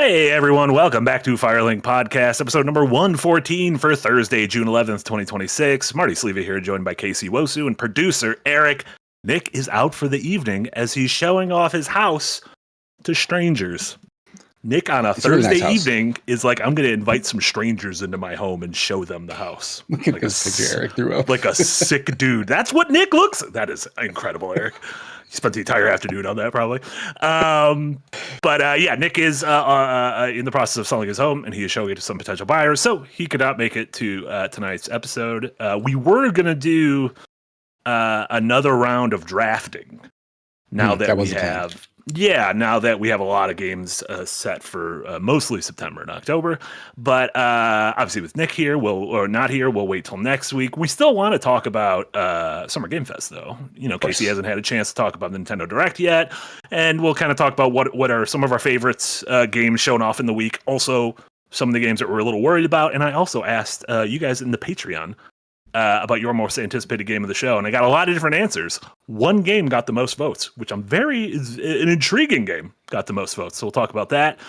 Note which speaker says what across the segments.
Speaker 1: Hey everyone, welcome back to Firelink Podcast, episode number 114 for Thursday, June 11th, 2026. Marty Sleva here, joined by Casey Wosu and producer Eric. Nick is out for the evening as he's showing off his house to strangers. Nick on a Thursday evening is like, I'm going to invite some strangers into my home and show them the house.
Speaker 2: Look at this picture Eric threw up.
Speaker 1: Like a sick dude. That's what Nick looks. That is incredible, Eric. He spent the entire afternoon on that, probably. But Nick is in the process of selling his home, and he is showing it to some potential buyers, so he could not make it to tonight's episode. We were going to do another round of drafting now that we have... Yeah, now that we have a lot of games set for mostly September and October. But obviously with Nick here, not here, we'll wait till next week. We still want to talk about Summer Game Fest, though. You know, Casey hasn't had a chance to talk about Nintendo Direct yet. And we'll kind of talk about what are some of our favorites games shown off in the week. Also, some of the games that we're a little worried about. And I also asked you guys in the Patreon about your most anticipated game of the show, and I got a lot of different answers. One game got the most votes, which an intriguing game got the most votes, so we'll talk about that.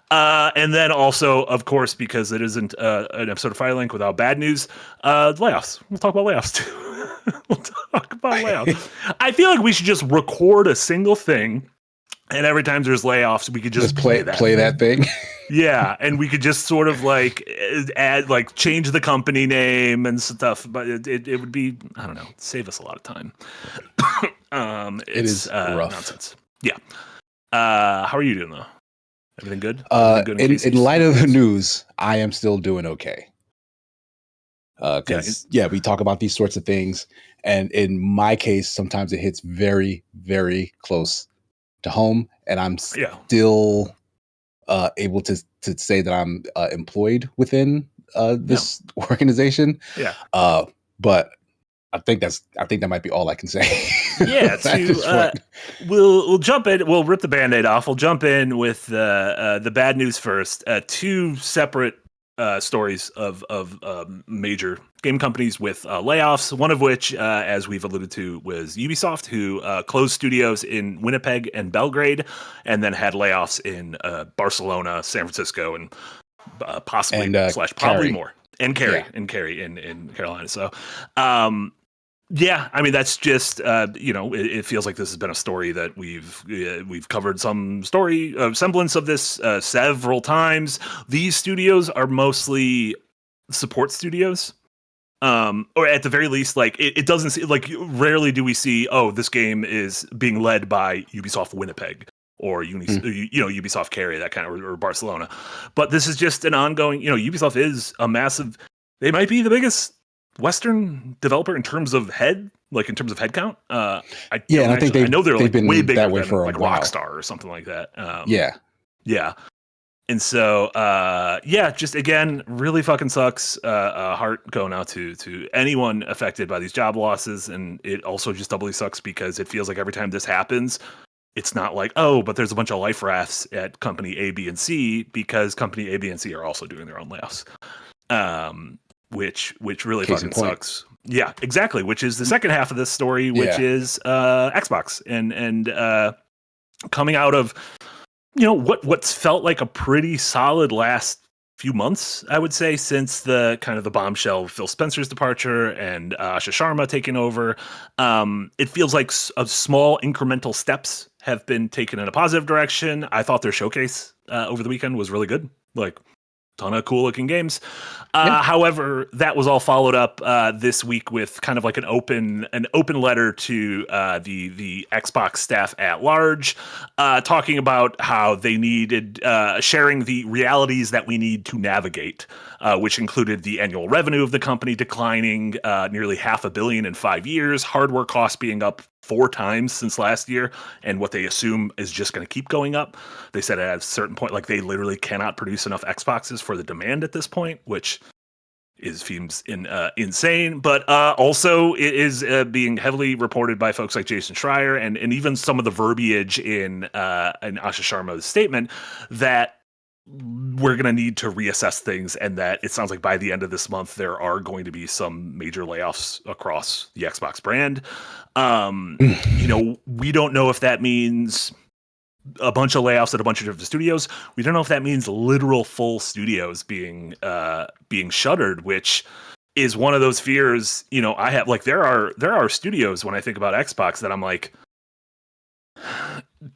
Speaker 1: And then also, of course, because it isn't an episode of Firelink without bad news, layoffs. We'll talk about layoffs too. We'll talk about layoffs. I feel like we should just record a single thing, and every time there's layoffs, we could just
Speaker 2: play that thing.
Speaker 1: Yeah, and we could just sort of change the company name and stuff, but it would be, I don't know, save us a lot of time.
Speaker 2: It is rough.
Speaker 1: Nonsense. Yeah. How are you doing though? Everything good?
Speaker 2: In light of the news, I am still doing okay. Because we talk about these sorts of things, and in my case, sometimes it hits very, very close to home, and I'm still able to say that I'm employed within this organization.
Speaker 1: Yeah.
Speaker 2: But I think that might be all I can say.
Speaker 1: Yeah. We'll jump in. We'll rip the Band-Aid off. We'll jump in with the bad news first. Two separate stories of major game companies with layoffs, one of which, as we've alluded to, was Ubisoft, who closed studios in Winnipeg and Belgrade, and then had layoffs in Barcelona, San Francisco, and possibly / probably more, and Cary in Carolina. So I mean, that's just it feels like this has been a story that we've covered some semblance of this several times. These studios are mostly support studios, or at the very least, like it doesn't seem like, rarely do we see, this game is being led by Ubisoft Winnipeg or Ubisoft Cary, that kind of, or Barcelona. But this is just an ongoing. Ubisoft is a massive. They might be the biggest Western developer in terms of headcount. I know they're been way bigger than for like Rockstar or something like that. Yeah. And so, just again, really fucking sucks. Heart going out to anyone affected by these job losses, and it also just doubly sucks because it feels like every time this happens, it's not like, but there's a bunch of life rafts at company A, B, and C, because company A, B, and C are also doing their own layoffs. Which really fucking sucks. Yeah, exactly. Which is the second half of this story, which is Xbox and coming out of what's felt like a pretty solid last few months, I would say, since the kind of the bombshell of Phil Spencer's departure and Asha Sharma taking over. It feels like small incremental steps have been taken in a positive direction. I thought their showcase over the weekend was really good. Like, ton of cool looking games. However, that was all followed up this week with kind of like an open letter to the Xbox staff at large, talking about how they needed sharing the realities that we need to navigate, which included the annual revenue of the company declining nearly $500 million in 5 years, hardware costs being up 4 times since last year, and what they assume is just going to keep going up. They said at a certain point, like, they literally cannot produce enough Xboxes for the demand at this point, which seems insane. But also it is being heavily reported by folks like Jason Schreier and even some of the verbiage in Asha Sharma's statement that we're going to need to reassess things, and that it sounds like by the end of this month, there are going to be some major layoffs across the Xbox brand. We don't know if that means a bunch of layoffs at a bunch of different studios. We don't know if that means literal full studios being shuttered, which is one of those fears, I have. Like, there are studios when I think about Xbox that I'm like,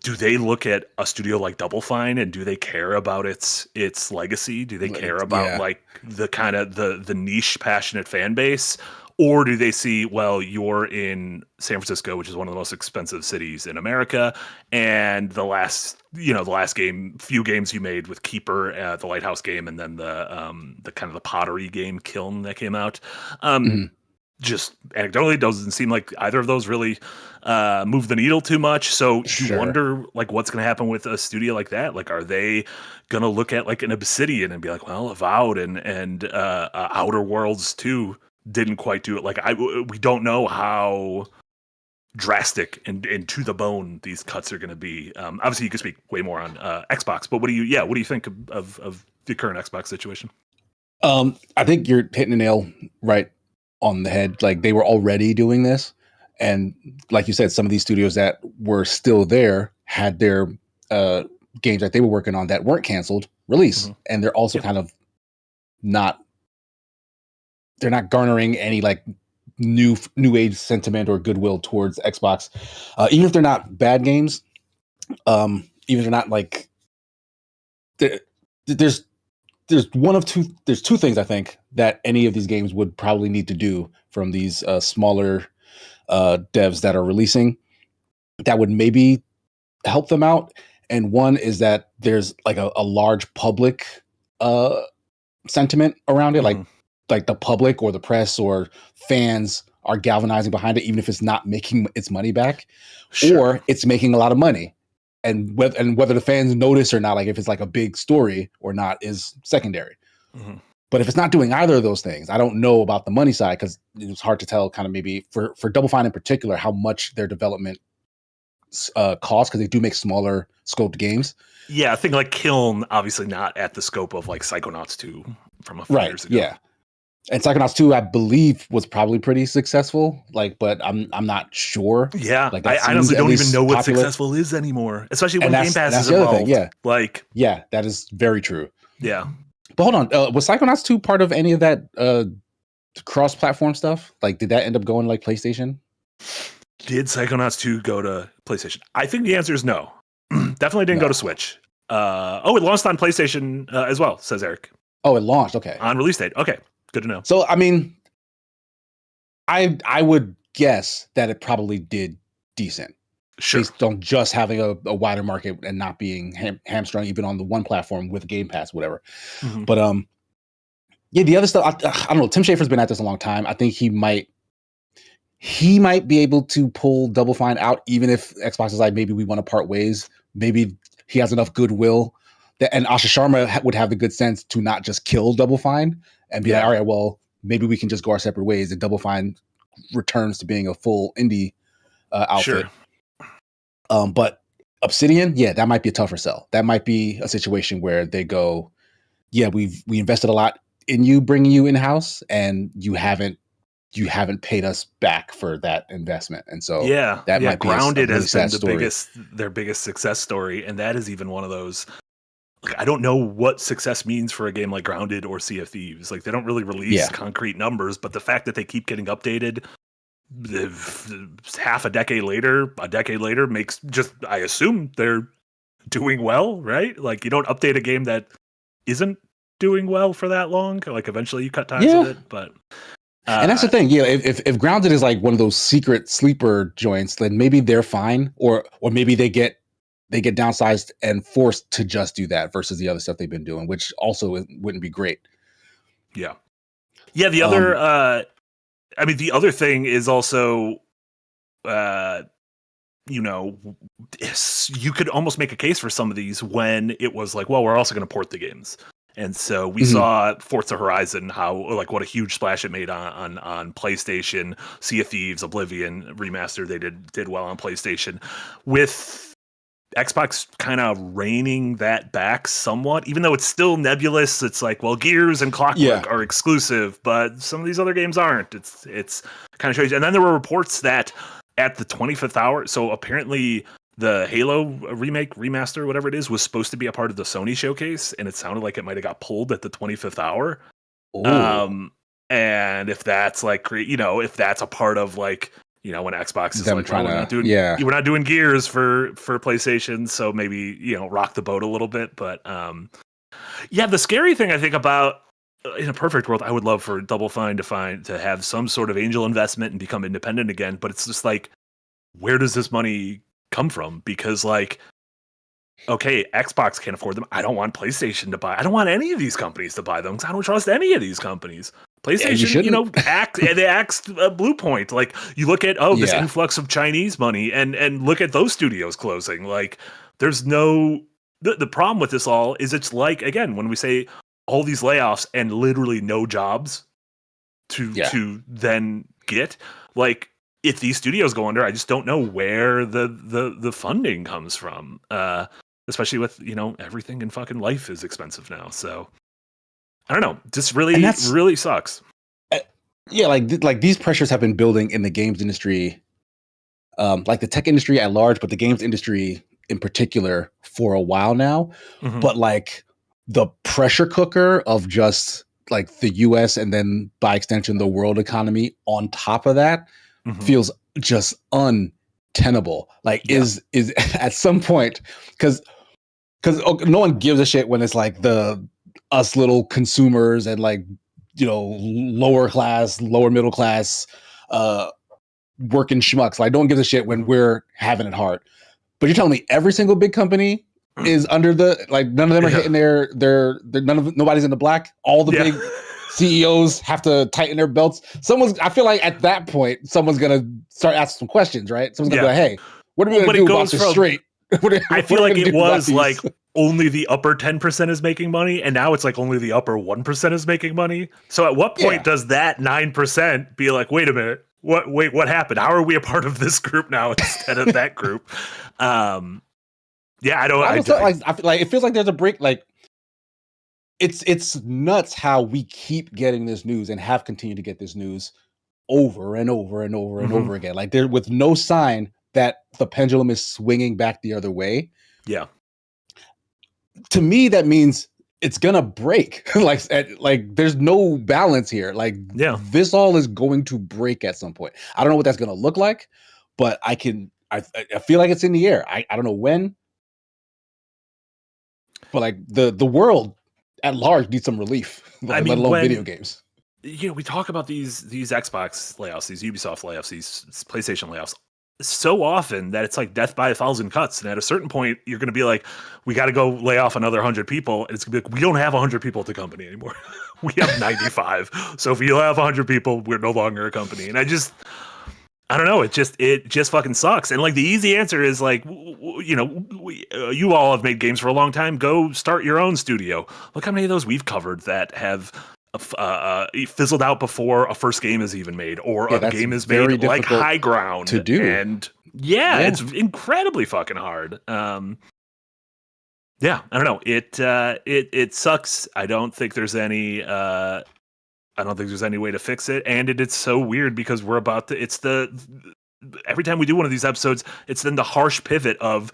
Speaker 1: do they look at a studio like Double Fine and do they care about its legacy? Do they care about like the kind of the niche passionate fan base? Or do they see, well, you're in San Francisco, which is one of the most expensive cities in America, and the last few games you made with Keeper, the Lighthouse game, and then the kind of the pottery game Kiln that came out. Just anecdotally, doesn't seem like either of those really move the needle too much. So you wonder, like, what's going to happen with a studio like that? Like, are they going to look at like an Obsidian and be like, well, Avowed and Outer Worlds 2 didn't quite do it. Like, we don't know how drastic and to the bone these cuts are going to be. Obviously, you can speak way more on Xbox, but what do you think of the current Xbox situation?
Speaker 2: I think you're hitting the nail right on the head. Like, they were already doing this, and like you said, some of these studios that were still there had their games that they were working on that weren't canceled release, and they're also kind of they're not garnering any like new age sentiment or goodwill towards Xbox, even if they're not bad games. Even if they're not like there's two things I think that any of these games would probably need to do from these smaller devs that are releasing that would maybe help them out. And one is that there's like a large public sentiment around it, like the public or the press or fans are galvanizing behind it, even if it's not making its money back, or it's making a lot of money. And whether the fans notice or not, like if it's like a big story or not, is secondary. But if it's not doing either of those things, I don't know about the money side, because it's hard to tell kind of maybe for Double Fine in particular, how much their development costs, because they do make smaller scoped games.
Speaker 1: Yeah, I think like Kiln, obviously not at the scope of like Psychonauts 2 from a few years ago.
Speaker 2: Yeah. And Psychonauts 2, I believe, was probably pretty successful. Like, but I'm not sure.
Speaker 1: Yeah,
Speaker 2: like,
Speaker 1: I honestly don't even know what successful is anymore, especially when Game Pass is involved.
Speaker 2: Yeah, that is very true.
Speaker 1: Yeah,
Speaker 2: but hold on, was Psychonauts 2 part of any of that cross-platform stuff? Like, did that end up going to like PlayStation?
Speaker 1: Did Psychonauts 2 go to PlayStation? I think the answer is no. Definitely didn't go to Switch. It launched on PlayStation as well, says Eric.
Speaker 2: Oh, it launched. Okay,
Speaker 1: on release date. Okay. Good to know.
Speaker 2: So, I mean, I would guess that it probably did decent.
Speaker 1: Sure.
Speaker 2: Based on just having a wider market and not being hamstrung even on the one platform with Game Pass, whatever. But the other stuff, I don't know. Tim Schafer's been at this a long time. I think he might be able to pull Double Fine out, even if Xbox is like, maybe we want to part ways. Maybe he has enough goodwill and Asha Sharma would have the good sense to not just kill Double Fine and be like, all right, well, maybe we can just go our separate ways, and Double Fine returns to being a full indie outfit. But Obsidian, that might be a tougher sell. That might be a situation where they go, we invested a lot in you, bringing you in-house, and you haven't paid us back for that investment. And so that might be
Speaker 1: Grounded
Speaker 2: really
Speaker 1: has been their biggest success story, and that is even one of those. Like, I don't know what success means for a game like Grounded or Sea of Thieves. Like, they don't really release concrete numbers, but the fact that they keep getting updated a decade later makes just, I assume they're doing well, right? Like, you don't update a game that isn't doing well for that long. Like, eventually you cut ties with it, but
Speaker 2: and that's the thing. If Grounded is like one of those secret sleeper joints, then maybe they're fine, or maybe they get downsized and forced to just do that versus the other stuff they've been doing, which also wouldn't be great.
Speaker 1: Yeah. The other, the other thing is also, you could almost make a case for some of these when it was like, well, we're also going to port the games. And so we saw Forza Horizon, what a huge splash it made on PlayStation. Sea of Thieves, Oblivion remastered, they did well on PlayStation. With Xbox kind of reining that back somewhat, even though it's still nebulous. It's like, well, Gears and Clockwork are exclusive, but some of these other games aren't. It's kind of strange. And then there were reports that at the 25th hour, so apparently the Halo remake, remaster, whatever it is, was supposed to be a part of the Sony showcase, and it sounded like it might have got pulled at the 25th hour.
Speaker 2: Ooh.
Speaker 1: And if that's like, if that's a part of like, when Xbox is
Speaker 2: Them
Speaker 1: like,
Speaker 2: trying
Speaker 1: we're not doing, we're not doing Gears for PlayStation, so maybe rock the boat a little bit. But yeah, the scary thing I think about in a perfect world, I would love for Double Fine to have some sort of angel investment and become independent again. But it's just like, where does this money come from? Because like, okay, Xbox can't afford them. I don't want PlayStation to buy. I don't want any of these companies to buy them because I don't trust any of these companies. PlayStation, they axed Bluepoint. Like, you look at this influx of Chinese money, and look at those studios closing. Like, there's no the problem with this all is it's like, again, when we say all these layoffs and literally no jobs to then get, like, if these studios go under, I just don't know where the funding comes from. Especially with, everything in fucking life is expensive now. So I don't know. Just really sucks.
Speaker 2: Yeah, like these pressures have been building in the games industry, like the tech industry at large, but the games industry in particular for a while now. Mm-hmm. But like the pressure cooker of just like the US and then by extension the world economy on top of that feels just untenable. Like is at some point, because no one gives a shit when it's like us little consumers and like, lower middle class working schmucks. Like, no one gives a shit when we're having it hard. But you're telling me every single big company is under none of them are hitting nobody's in the black. All the big CEOs have to tighten their belts. I feel like at that point, someone's gonna start asking some questions, right? Someone's gonna be like, hey, what are we gonna do about this straight?
Speaker 1: I feel like it was like only the upper 10% is making money, and now it's like only the upper 1% is making money. So at what point does that 9% be like, wait a minute, what happened? How are we a part of this group now instead of that group? I
Speaker 2: feel like it feels like there's a break. Like it's nuts how we keep getting this news and have continued to get this news over and over and over and over again. Like, there with no sign that the pendulum is swinging back the other way.
Speaker 1: Yeah.
Speaker 2: To me, that means it's gonna break. like there's no balance here. Like, this all is going to break at some point. I don't know what that's gonna look like, but I feel like it's in the air. I don't know when, but like the world at large needs some relief. Let alone video games.
Speaker 1: We talk about these Xbox layoffs, these Ubisoft layoffs, these PlayStation layoffs so often that it's like death by 1,000 cuts. And at a certain point, you're going to be like, we got to go lay off another 100 people. And it's going to be like, we don't have 100 people at the company anymore. We have 95. So if you have 100 people, we're no longer a company. And I don't know. It just fucking sucks. And like, the easy answer is like, you all have made games for a long time. Go start your own studio. Look how many of those we've covered that have fizzled out before a first game is even made, or a game is made, like High Ground
Speaker 2: to do.
Speaker 1: And it's incredibly fucking hard. I don't know. It sucks. I don't think there's any way to fix it. And it's so weird because every time we do one of these episodes, it's then the harsh pivot of,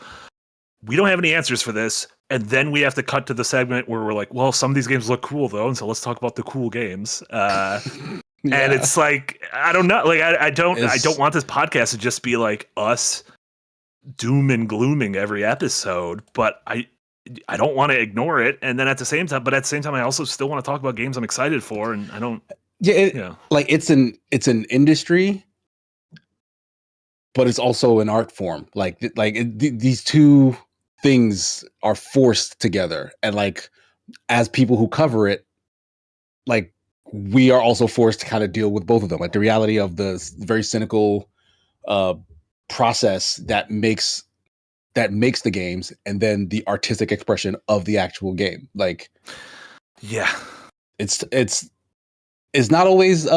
Speaker 1: we don't have any answers for this. And then we have to cut to the segment where we're like, well, some of these games look cool though. And so let's talk about the cool games. And it's like, I don't know. Like, I don't want this podcast to just be like us doom and glooming every episode, but I don't want to ignore it. And then at the same time, I also still want to talk about games I'm excited for. And I don't,
Speaker 2: like it's an industry, but it's also an art form. These two things are forced together, and like, as people who cover it, like, we are also forced to kind of deal with both of them, like the reality of the very cynical process that makes the games, and then the artistic expression of the actual game. Like, it's not always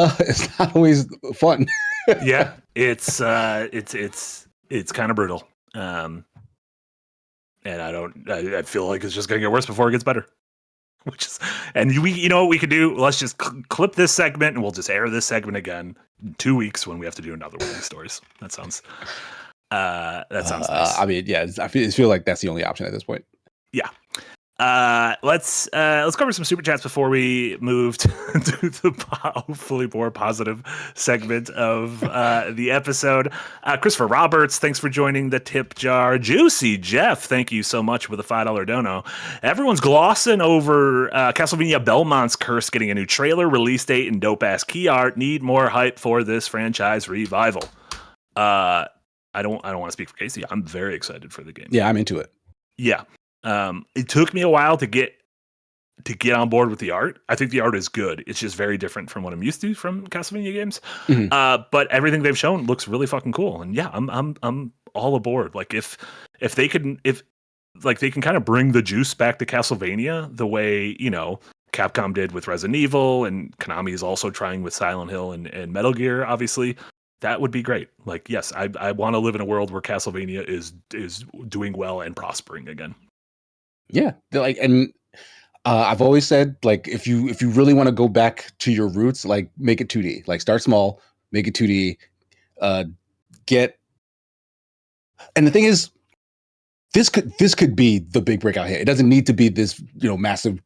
Speaker 2: fun.
Speaker 1: It's kind of brutal. And I feel like it's just going to get worse before it gets better. And you know what we could do? Let's just clip this segment and we'll just air this segment again in 2 weeks when we have to do another one of these stories. That sounds That sounds nice.
Speaker 2: I mean, yeah, I feel like that's the only option at this point.
Speaker 1: Yeah. Let's cover some super chats before we move to the hopefully more positive segment of the episode. Christopher Roberts, thanks for joining the tip jar. Juicy Jeff, thank you so much with a $5 dono. Everyone's glossing over Castlevania Belmont's Curse getting a new trailer, release date, and dope ass key art. Need more hype for this franchise revival. I don't want to speak for Casey. I'm very excited for the game.
Speaker 2: Yeah, I'm into it.
Speaker 1: Yeah. It took me a while to get on board with the art. I think the art is good. It's just very different from what I'm used to from Castlevania games. Mm-hmm. But everything they've shown looks really fucking cool. And yeah, I'm all aboard. Like if they can kind of bring the juice back to Castlevania the way, Capcom did with Resident Evil, and Konami is also trying with Silent Hill and Metal Gear, obviously. That would be great. Like, yes, I want to live in a world where Castlevania is doing well and prospering again.
Speaker 2: Yeah, I've always said, like, if you really want to go back to your roots, like, make it 2D. Like, start small, make it 2D. And the thing is, this could be the big breakout hit. It doesn't need to be this, massive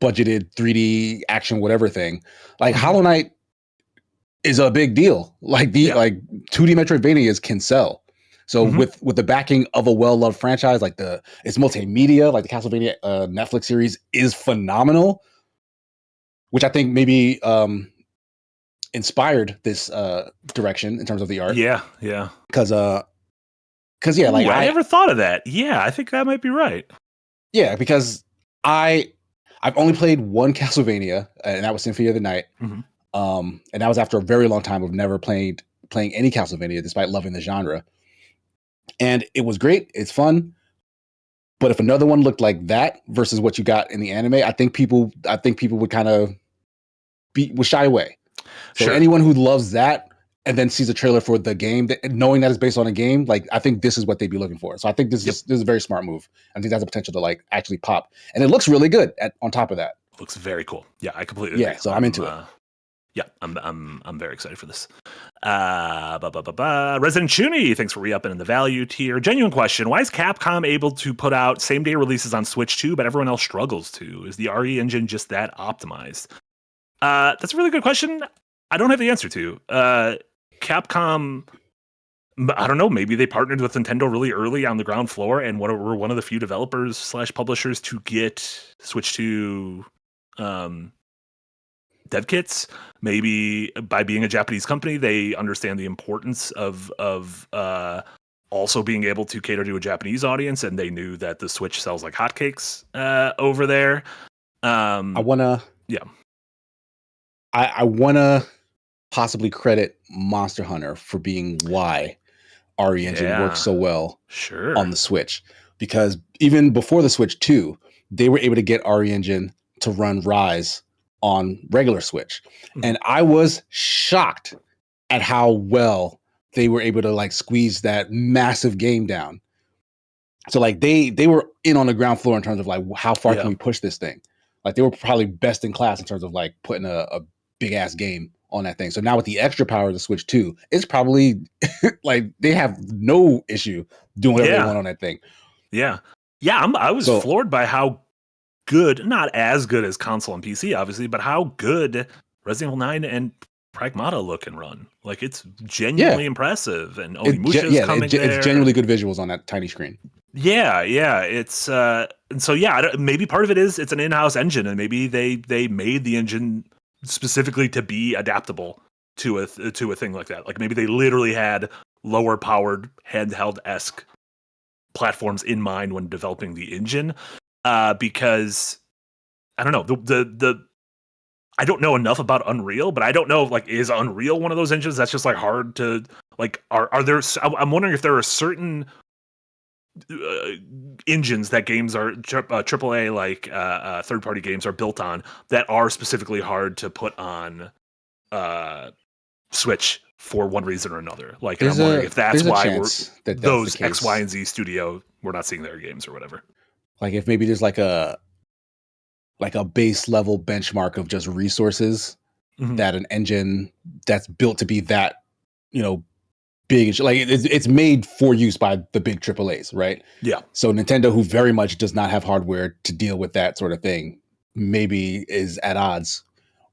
Speaker 2: budgeted 3D action whatever thing. Like, Hollow Knight is a big deal. Like 2D Metroidvanias can sell. So with the backing of a well-loved franchise, like it's multimedia, like the Castlevania Netflix series is phenomenal, which I think maybe inspired this direction in terms of the art.
Speaker 1: Yeah.
Speaker 2: Because yeah, like
Speaker 1: I never thought of that. Yeah, I think that might be right.
Speaker 2: Yeah, because I've only played one Castlevania, and that was Symphony of the Night. Mm-hmm. And that was after a very long time of never playing any Castlevania, despite loving the genre. And it was great. It's fun. But if another one looked like that versus what you got in the anime, I think people would kind of would shy away. So anyone who loves that and then sees a trailer for the game, knowing that it's based on a game, like, I think this is what they'd be looking for. So I think this is a very smart move. I think that's a potential to like actually pop, and it looks really good. On top of that,
Speaker 1: looks very cool. Yeah, I completely agree.
Speaker 2: So I'm into it.
Speaker 1: Yeah, I'm very excited for this. Resident Chuni, thanks for re-upping in the value tier. Genuine question: why is Capcom able to put out same-day releases on Switch 2, but everyone else struggles to? Is the RE engine just that optimized? That's a really good question. I don't have the answer to. Capcom, I don't know. Maybe they partnered with Nintendo really early on the ground floor, and were one of the few developers / publishers to get Switch 2 dev kits. Maybe by being a Japanese company, they understand the importance of also being able to cater to a Japanese audience, and they knew that the Switch sells like hotcakes over there. I wanna
Speaker 2: possibly credit Monster Hunter for being why RE Engine works so well on the Switch, because even before the Switch 2, they were able to get RE Engine to run Rise on regular Switch. And I was shocked at how well they were able to like squeeze that massive game down. So like they were in on the ground floor in terms of like, how far can we push this thing? Like, they were probably best in class in terms of like putting a big ass game on that thing. So now with the extra power of the Switch 2, it's probably like they have no issue doing whatever they want on that thing.
Speaker 1: Yeah. I was floored by how good, not as good as console and PC, obviously, but how good Resident Evil 9 and Pragmata look and run. Like, it's genuinely impressive, and Onimusha's coming there.
Speaker 2: It's genuinely good visuals on that tiny screen.
Speaker 1: Yeah, it's and so maybe part of it is it's an in-house engine, and maybe they made the engine specifically to be adaptable to a thing like that. Like, maybe they literally had lower powered handheld-esque platforms in mind when developing the engine. Because I don't know, the I don't know enough about Unreal, but I don't know, like, is Unreal one of those engines that's just like hard to like? Are there? I'm wondering if there are certain engines that games are AAA like third party games are built on that are specifically hard to put on Switch for one reason or another. Like, and I'm wondering if that's why those X, Y, and Z studio we're not seeing their games or whatever.
Speaker 2: Like, if maybe there's like a base level benchmark of just resources that an engine that's built to be that, big big, like it's made for use by the big AAAs, right?
Speaker 1: Yeah.
Speaker 2: So Nintendo, who very much does not have hardware to deal with that sort of thing, maybe is at odds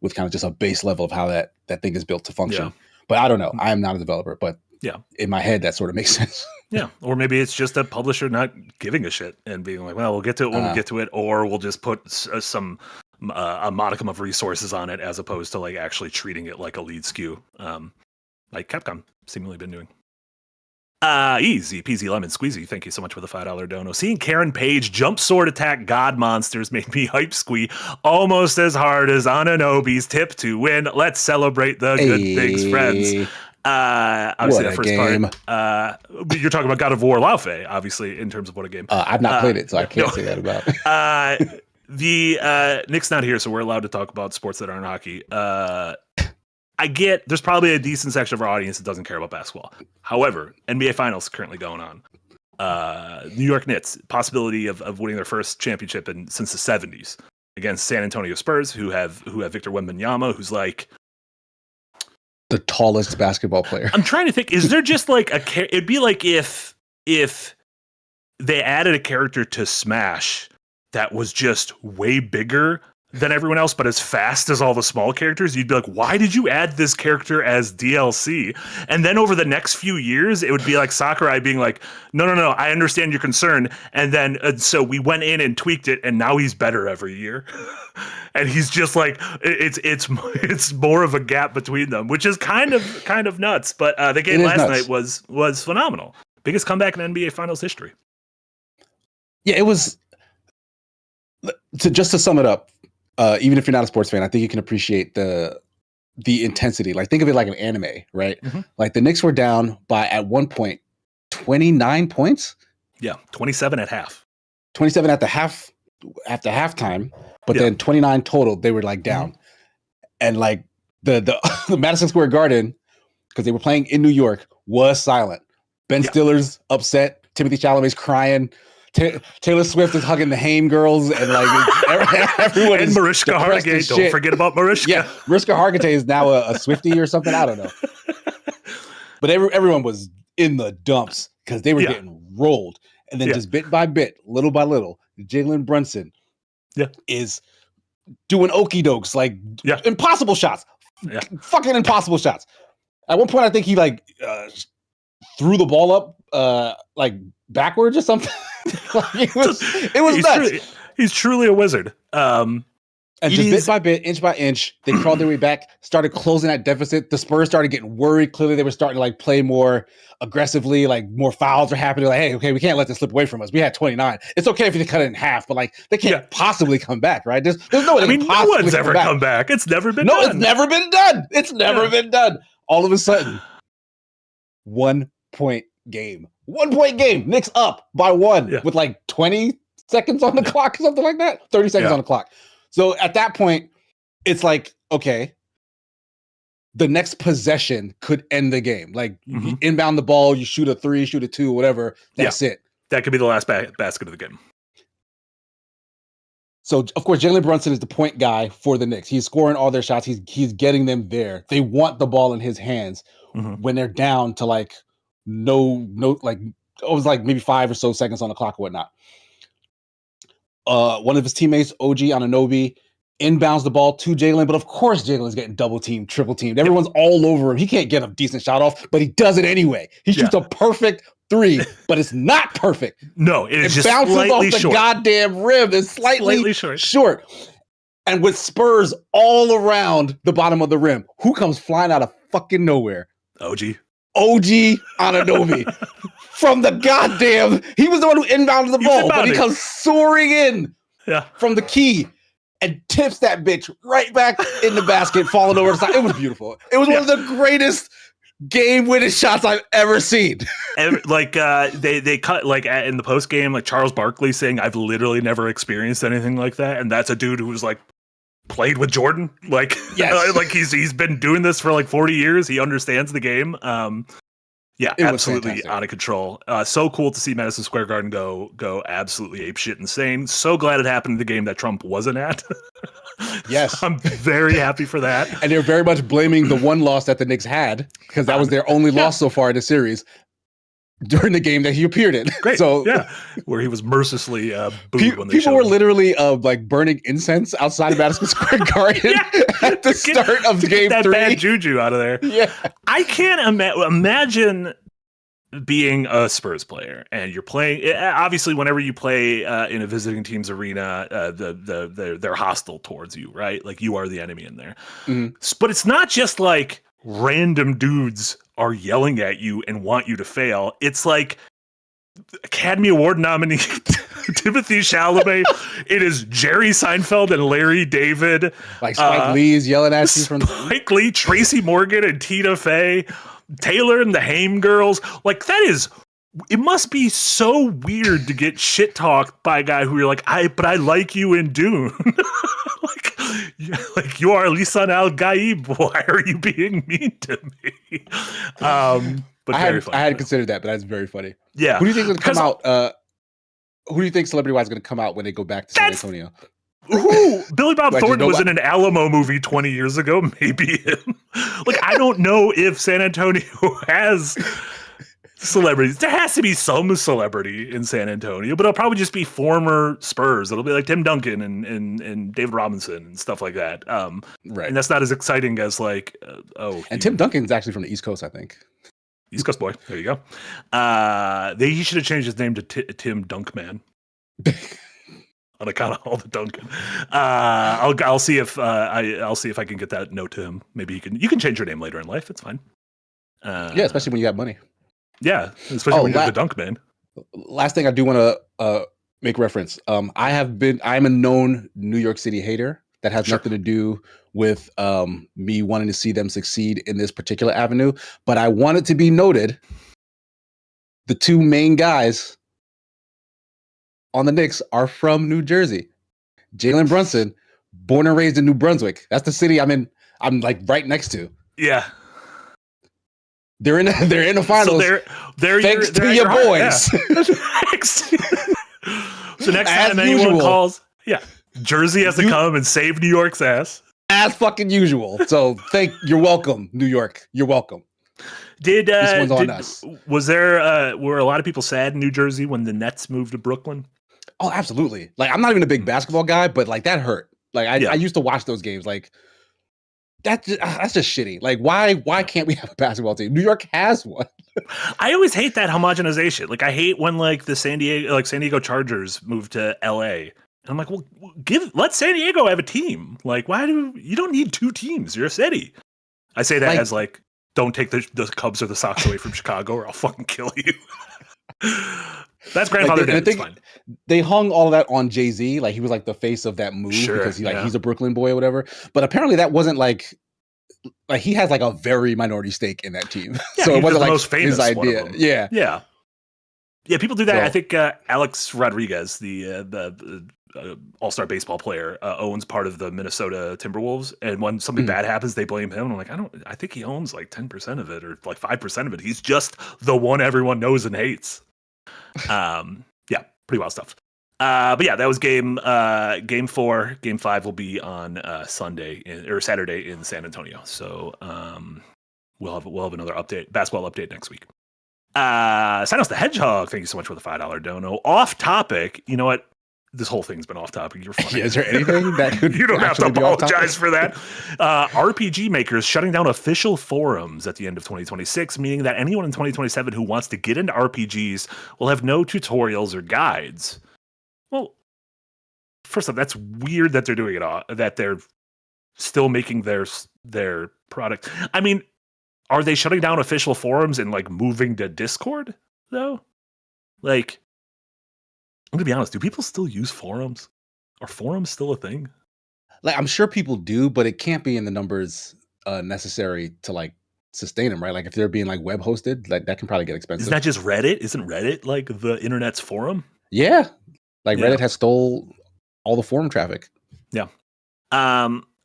Speaker 2: with kind of just a base level of how that thing is built to function.
Speaker 1: Yeah.
Speaker 2: But I don't know. I am not a developer, but
Speaker 1: yeah,
Speaker 2: in my head, that sort of makes sense.
Speaker 1: Yeah. Or maybe it's just a publisher not giving a shit and being like, well, we'll get to it when we get to it, or we'll just put a modicum of resources on it as opposed to like actually treating it like a lead SKU. Like Capcom seemingly been doing. Easy peasy lemon squeezy. Thank you so much for the $5 dono. Seeing Karen Page jump sword attack god monsters made me hype squee almost as hard as Ananobi's tip to win. Let's celebrate the good things, friends. Obviously that first
Speaker 2: game.
Speaker 1: part. You're talking about God of War Laufey, obviously, in terms of what a game.
Speaker 2: I've not played it, so I can't say that about it.
Speaker 1: Nick's not here, so we're allowed to talk about sports that aren't hockey. I get there's probably a decent section of our audience that doesn't care about basketball. However, NBA Finals currently going on. New York Knicks, possibility of winning their first championship since the 70s against San Antonio Spurs, who have Victor Wembanyama, who's like
Speaker 2: the tallest basketball player.
Speaker 1: I'm trying to think, is there just like it'd be like if they added a character to Smash that was just way bigger than everyone else, but as fast as all the small characters, you'd be like, why did you add this character as DLC? And then over the next few years, it would be like Sakurai being like, no, I understand your concern. And then, so we went in and tweaked it, and now he's better every year. And he's just like, it's more of a gap between them, which is kind of nuts. But the game last night was phenomenal. Biggest comeback in NBA Finals history.
Speaker 2: Yeah, it was. Just to sum it up, even if you're not a sports fan, I think you can appreciate the intensity. Like, think of it like an anime, right? Mm-hmm. Like the Knicks were down by, at one point, 29 points.
Speaker 1: Yeah, 27 at half.
Speaker 2: 27 at halftime, but then 29 total. They were like down, and like the Madison Square Garden, because they were playing in New York, was silent. Ben Stiller's upset. Timothy Chalamet's crying. Taylor Swift is hugging the Haim girls, and like everyone.
Speaker 1: And Mariska Hargitay. Don't forget about Mariska.
Speaker 2: Yeah, Mariska Hargitay is now a Swiftie or something. I don't know. But everyone was in the dumps because they were getting rolled, and then just bit by bit, little by little, Jalen Brunson is doing okie dokes, like impossible shots, fucking impossible shots. At one point, I think he like threw the ball up like backwards or something. It was nuts.
Speaker 1: He's truly a wizard.
Speaker 2: And just bit by bit, inch by inch, they crawled their way back, started closing that deficit. The Spurs started getting worried. Clearly, they were starting to like play more aggressively, like more fouls are happening. Like, hey, okay, we can't let this slip away from us. We had 29. It's okay if you cut it in half, but like they can't possibly come back, right? There's no way.
Speaker 1: No one's ever come back. It's never been done.
Speaker 2: It's never been done. It's never been done. All of a sudden, 1 point game. 1 point game. Knicks up by 1 with like 20 seconds on the clock or something like that. 30 seconds on the clock. So at that point, it's like, okay, the next possession could end the game. Like you inbound the ball, you shoot a 3, shoot a 2, whatever. That's it.
Speaker 1: That could be the last basket of the game.
Speaker 2: So, of course, Jalen Brunson is the point guy for the Knicks. He's scoring all their shots. He's getting them there. They want the ball in his hands when they're down to like no, like it was like maybe 5 or so seconds on the clock or whatnot. One of his teammates, OG Anunoby, inbounds the ball to Jalen, but of course Jalen's getting double teamed, triple teamed. Everyone's all over him. He can't get a decent shot off, but he does it anyway. He shoots a perfect 3, but it's not perfect.
Speaker 1: No, it just
Speaker 2: bounces off the
Speaker 1: short.
Speaker 2: Goddamn rim. It's slightly short. And with Spurs all around the bottom of the rim, who comes flying out of fucking nowhere?
Speaker 1: OG
Speaker 2: Anunoby. From the goddamn, he was the one who inbounded the ball, but he comes soaring in from the key and tips that bitch right back in the basket, falling over the side. It was beautiful. It was one of the greatest game-winning shots I've ever seen.
Speaker 1: And like they cut like in the post game, like Charles Barkley saying, "I've literally never experienced anything like that," and that's a dude who was like played with Jordan, like like he's been doing this for like 40 years. He understands the game. Yeah, absolutely out of control. So cool to see Madison Square Garden go absolutely apeshit insane. So glad it happened in the game that Trump wasn't at.
Speaker 2: Yes.
Speaker 1: I'm very happy for that.
Speaker 2: And they're very much blaming the one loss that the Knicks had, because that was their only loss so far in the series during the game that he appeared in.
Speaker 1: Great.
Speaker 2: So
Speaker 1: yeah, where he was mercilessly booed when they
Speaker 2: people were
Speaker 1: him.
Speaker 2: literally like burning incense outside of Madison Square Garden at the start of game
Speaker 1: that
Speaker 2: 3.
Speaker 1: Bad juju out of there.
Speaker 2: Yeah,
Speaker 1: I can't imagine being a Spurs player and you're playing. Obviously, whenever you play in a visiting team's arena, they're hostile towards you, right? Like you are the enemy in there. Mm-hmm. But it's not just like random dudes are yelling at you and want you to fail. It's like Academy Award nominee Timothy Chalamet. It is Jerry Seinfeld and Larry David.
Speaker 2: Like Spike Lee's yelling at you from
Speaker 1: Spike Lee, Tracy Morgan, and Tina Fey, Taylor and the Haim girls. Like that is. It must be so weird to get shit talked by a guy who you're like, but I like you in Dune. like you are Lisan Al Gaib. Why are you being mean to me? But
Speaker 2: I hadn't considered that, but that's very funny.
Speaker 1: Yeah.
Speaker 2: Who do you think is going to come out? Who do you think celebrity-wise is going to come out when they go back to San Antonio?
Speaker 1: Ooh, Billy Bob Thornton was in an Alamo movie 20 years ago. Maybe him. Like, I don't know if San Antonio has celebrities. There has to be some celebrity in San Antonio, but it'll probably just be former Spurs. It'll be like Tim Duncan and David Robinson and stuff like that. Right. And that's not as exciting as like,
Speaker 2: And Tim Duncan's actually from the East Coast, I think.
Speaker 1: East Coast boy. There you go. He should have changed his name to Tim Dunkman. On account of all the Duncan. I'll see if I can get that note to him. Maybe you can change your name later in life. It's fine.
Speaker 2: Yeah, especially when you have money.
Speaker 1: Yeah, especially when you're the Dunk Man.
Speaker 2: Last thing I do want to make reference. I'm a known New York City hater. That has nothing to do with me wanting to see them succeed in this particular avenue. But I want it to be noted, the two main guys on the Knicks are from New Jersey. Jalen Brunson, born and raised in New Brunswick. That's the city I'm like right next to.
Speaker 1: Yeah.
Speaker 2: They're in the finals.
Speaker 1: So they're
Speaker 2: thanks to your boys.
Speaker 1: Yeah. So next time anyone calls, Jersey has to come and save New York's ass.
Speaker 2: As fucking usual. So you're welcome, New York. You're welcome.
Speaker 1: This one's on us. Were a lot of people sad in New Jersey when the Nets moved to Brooklyn?
Speaker 2: Oh, absolutely. Like, I'm not even a big basketball guy, but like that hurt. Like I used to watch those games. Like that's just shitty. Like why can't we have a basketball team? New York has one.
Speaker 1: I always hate that homogenization. Like I hate when like the San Diego Chargers moved to LA. And I'm like, well, let San Diego have a team. Like, you don't need two teams. You're a city. I say that as like, don't take the Cubs or the Sox away from Chicago or I'll fucking kill you. That's grandfather did. It's fine.
Speaker 2: They hung all of that on Jay-Z. Like he was like the face of that move because he's a Brooklyn boy or whatever. But apparently that wasn't like he has like a very minority stake in that team.
Speaker 1: Yeah,
Speaker 2: so it wasn't like
Speaker 1: most famous
Speaker 2: his idea.
Speaker 1: Yeah. People do that. So, I think Alex Rodriguez, the all-star baseball player, owns part of the Minnesota Timberwolves, and when something bad happens, they blame him. And I'm like, I think he owns like 10% of it or like 5% of it. He's just the one everyone knows and hates. Pretty wild stuff. But yeah, that was game 4. Game 5 will be on Saturday in San Antonio. So we'll have another basketball update next week. Sanos the Hedgehog, thank you so much for the $5 dono. Off topic, you know what? This whole thing's been off topic. You're funny.
Speaker 2: Is there anything that could
Speaker 1: you don't have to apologize for that? RPG makers shutting down official forums at the end of 2026, meaning that anyone in 2027 who wants to get into RPGs will have no tutorials or guides. Well, first off, that's weird that they're doing it all, that they're still making their product. I mean, are they shutting down official forums and like moving to Discord though? Like, I'm gonna be honest. Do people still use forums? Are forums still a thing?
Speaker 2: Like, I'm sure people do, but it can't be in the numbers necessary to like sustain them, right? Like, if they're being like web hosted, like that can probably get expensive.
Speaker 1: Isn't that just Reddit? Isn't Reddit like the internet's forum?
Speaker 2: Yeah, like Reddit has stole all the forum traffic.
Speaker 1: Yeah.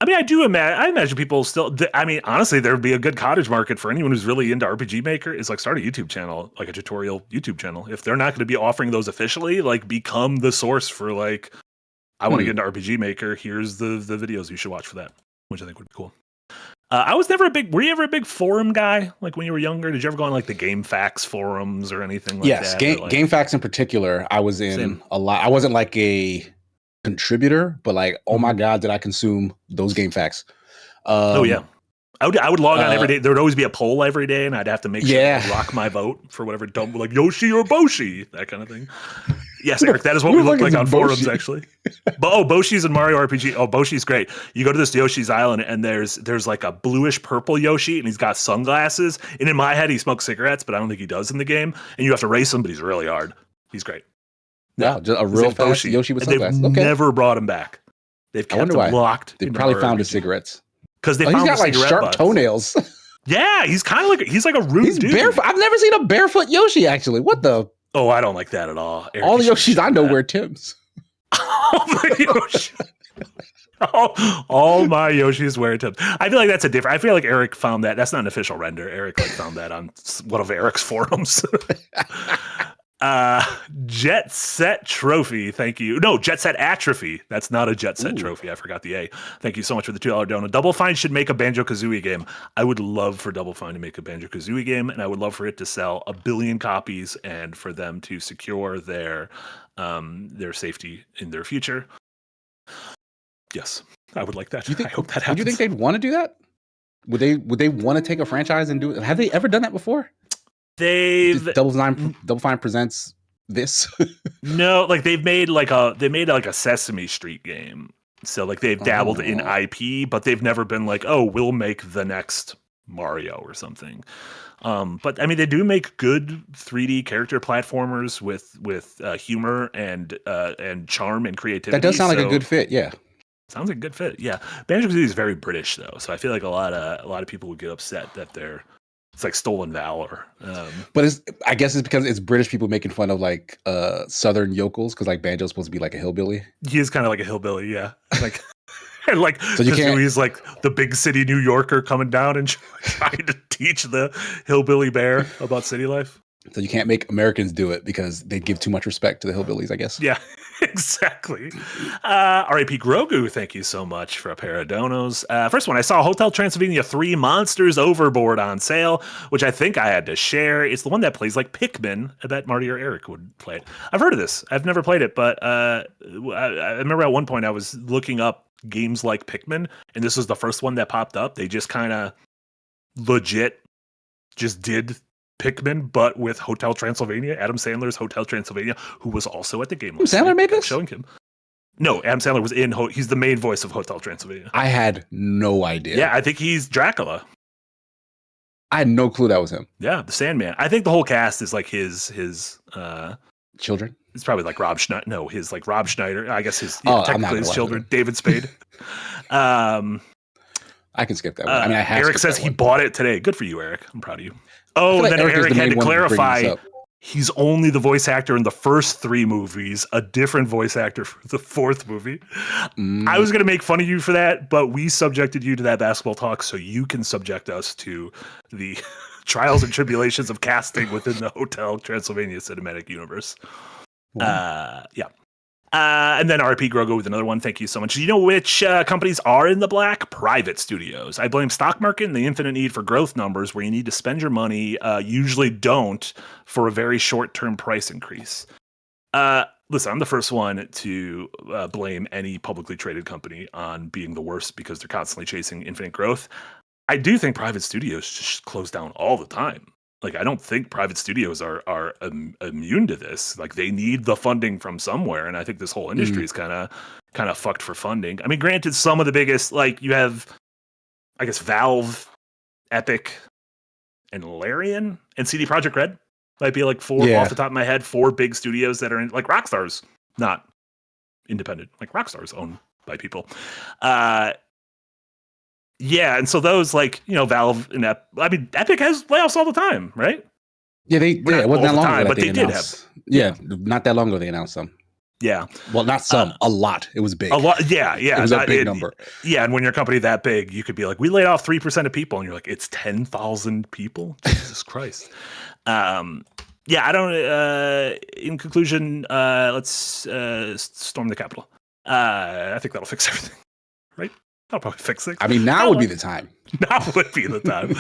Speaker 1: I mean, I imagine people still. I mean, honestly, there would be a good cottage market for anyone who's really into RPG Maker. Is like start a YouTube channel, like a tutorial YouTube channel. If they're not going to be offering those officially, like become the source for like, I want to get into RPG Maker. Here's the videos you should watch for that, which I think would be cool. I was never were you ever a big forum guy? Like when you were younger, did you ever go on like the GameFAQs forums or anything like that?
Speaker 2: Yes, GameFAQs in particular, I was in a lot. I wasn't like a contributor, but like, oh my God, did I consume those GameFAQs?
Speaker 1: Oh yeah. I would log on every day. There would always be a poll every day, and I'd have to make sure to rock my vote for whatever dumb, like Yoshi or Boshi, that kind of thing. Yes, Eric, that is what we look like on forums, actually. But Boshi's in Mario RPG. Oh, Boshi's great. You go to this Yoshi's Island, and there's like a bluish purple Yoshi, and he's got sunglasses. And in my head, he smokes cigarettes, but I don't think he does in the game. And you have to race him, but he's really hard. He's great.
Speaker 2: Wow, just a real fast Yoshi with sunglasses.
Speaker 1: They've never brought him back. They've kept him locked.
Speaker 2: They probably found his cigarettes.
Speaker 1: Because he's
Speaker 2: got like sharp toenails.
Speaker 1: Yeah, he's like a rude dude.
Speaker 2: Barefoot. I've never seen a barefoot Yoshi, actually. What the?
Speaker 1: Oh, I don't like that at all. Eric,
Speaker 2: all the Yoshis I know wear Timbs.
Speaker 1: All my Yoshis wear Timbs. I feel like that's I feel like Eric found that. That's not an official render. Eric found that on one of Eric's forums. Jet Set Trophy, thank you. No, Jet Set Atrophy. That's not a Jet Set Trophy. I forgot the A. Thank you so much for the $2 donut. Double Fine should make a Banjo-Kazooie game. I would love for Double Fine to make a Banjo-Kazooie game, and I would love for it to sell 1 billion copies and for them to secure their safety in their future. Yes, I would like that. I hope that happens.
Speaker 2: Do you think they'd want to do that? Would they want to take a franchise and do it? Have they ever done that before? Double Fine presents this.
Speaker 1: No, like they made like a Sesame Street game. So like they've dabbled in IP, but they've never been like, oh, we'll make the next Mario or something. But I mean, they do make good 3D character platformers with humor and charm and creativity.
Speaker 2: That does sound like a good fit. Yeah.
Speaker 1: Sounds like a good fit. Yeah. Banjo-Kazooie is very British though. So I feel like a lot of people would get upset that it's like stolen valor.
Speaker 2: But I guess it's because it's British people making fun of like Southern yokels, because like Banjo's supposed to be like a hillbilly.
Speaker 1: He is kind of like a hillbilly, yeah. Like and like so he's like the big city New Yorker coming down and trying to teach the hillbilly bear about city life.
Speaker 2: So you can't make Americans do it because they give too much respect to the hillbillies, I guess.
Speaker 1: Yeah, exactly. R.I.P. Grogu, thank you so much for a pair of donos. First one, I saw Hotel Transylvania 3 Monsters Overboard on sale, which I think I had to share. It's the one that plays like Pikmin. I bet Marty or Eric would play it. I've heard of this. I've never played it, but I remember at one point I was looking up games like Pikmin, and this was the first one that popped up. They just kind of legit just did Pikmin, but with Hotel Transylvania, Adam Sandler's Hotel Transylvania, who was also at the game.
Speaker 2: Adam Sandler made this?
Speaker 1: Showing him. No, Adam Sandler was he's the main voice of Hotel Transylvania.
Speaker 2: I had no idea.
Speaker 1: Yeah, I think he's Dracula.
Speaker 2: I had no clue that was him.
Speaker 1: Yeah, the Sandman. I think the whole cast is like his
Speaker 2: children.
Speaker 1: It's probably like Rob Schneider. No, Rob Schneider. I guess technically his children. David Spade.
Speaker 2: I can skip that one. I mean,
Speaker 1: Eric says he bought it today. Good for you, Eric. I'm proud of you. Oh, and then Eric had to clarify he's only the voice actor in the first 3 movies, a different voice actor for the 4th movie. I was going to make fun of you for that, but we subjected you to that basketball talk, so you can subject us to the trials and tribulations of casting within the Hotel Transylvania cinematic universe. Yeah. And then RP Grogo with another one. Thank you so much. Do you know which companies are in the black? Private studios. I blame stock market and the infinite need for growth numbers where you need to spend your money, usually don't, for a very short-term price increase. Listen, I'm the first one to blame any publicly traded company on being the worst because they're constantly chasing infinite growth. I do think private studios just close down all the time. Like, I don't think private studios are immune to this. Like, they need the funding from somewhere, and I think this whole industry is kind of fucked for funding. I mean, granted, some of the biggest, like, you have, I guess, Valve, Epic, and Larian, and CD Projekt Red might be like 4 off the top of my head. 4 big studios that are in, like, Rockstar's not independent. Like, Rockstar's owned by people. Yeah, and so those, like, you know, Valve and Epic has layoffs all the time, right?
Speaker 2: Yeah, it wasn't that long ago.
Speaker 1: But they did have.
Speaker 2: Yeah, not that long ago they announced some.
Speaker 1: Yeah.
Speaker 2: Well, not some, a lot. It was big.
Speaker 1: A lot. Yeah.
Speaker 2: It was a big number.
Speaker 1: Yeah. And when you're a company that big, you could be like, we laid off 3% of people. And you're like, it's 10,000 people? Jesus Christ. Yeah, I don't. In conclusion, let's storm the Capitol. I think that'll fix everything, right? That'll probably fix things.
Speaker 2: I mean, now would be the time.
Speaker 1: Now would be the time.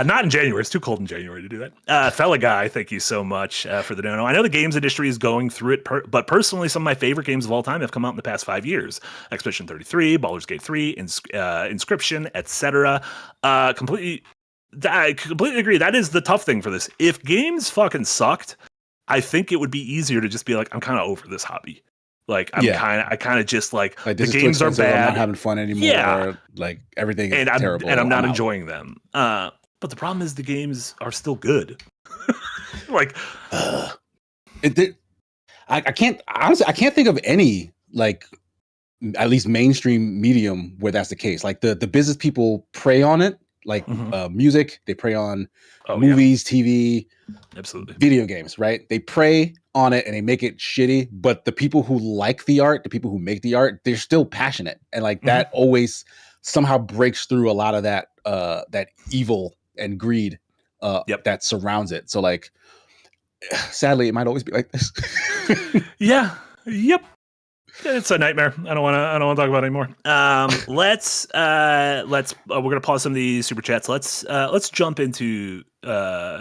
Speaker 1: Not in January. It's too cold in January to do that. Fella Guy, thank you so much for the dono. I know the games industry is going through it, but personally, some of my favorite games of all time have come out in the past 5 years. Expedition 33, Baldur's Gate 3, Inscription, etc. I completely agree. That is the tough thing for this. If games fucking sucked, I think it would be easier to just be like, I'm kind of over this hobby. Like I kind of just like the games are bad.
Speaker 2: I'm not having fun anymore. Yeah. Like everything is terrible,
Speaker 1: and I'm not enjoying them. But the problem is the games are still good. Like,
Speaker 2: I can't honestly. I can't think of any like at least mainstream medium where that's the case. Like the business people prey on it. Like music, they prey on movies, TV,
Speaker 1: absolutely,
Speaker 2: video games, right? They prey on it and they make it shitty. But the people who like the art, the people who make the art, they're still passionate, and like that always somehow breaks through a lot of that that evil and greed that surrounds it. So like, sadly, it might always be like this.
Speaker 1: Yeah. Yep. It's a nightmare. I don't want to talk about it anymore. Let's we're gonna pause some of these super chats. Let's jump into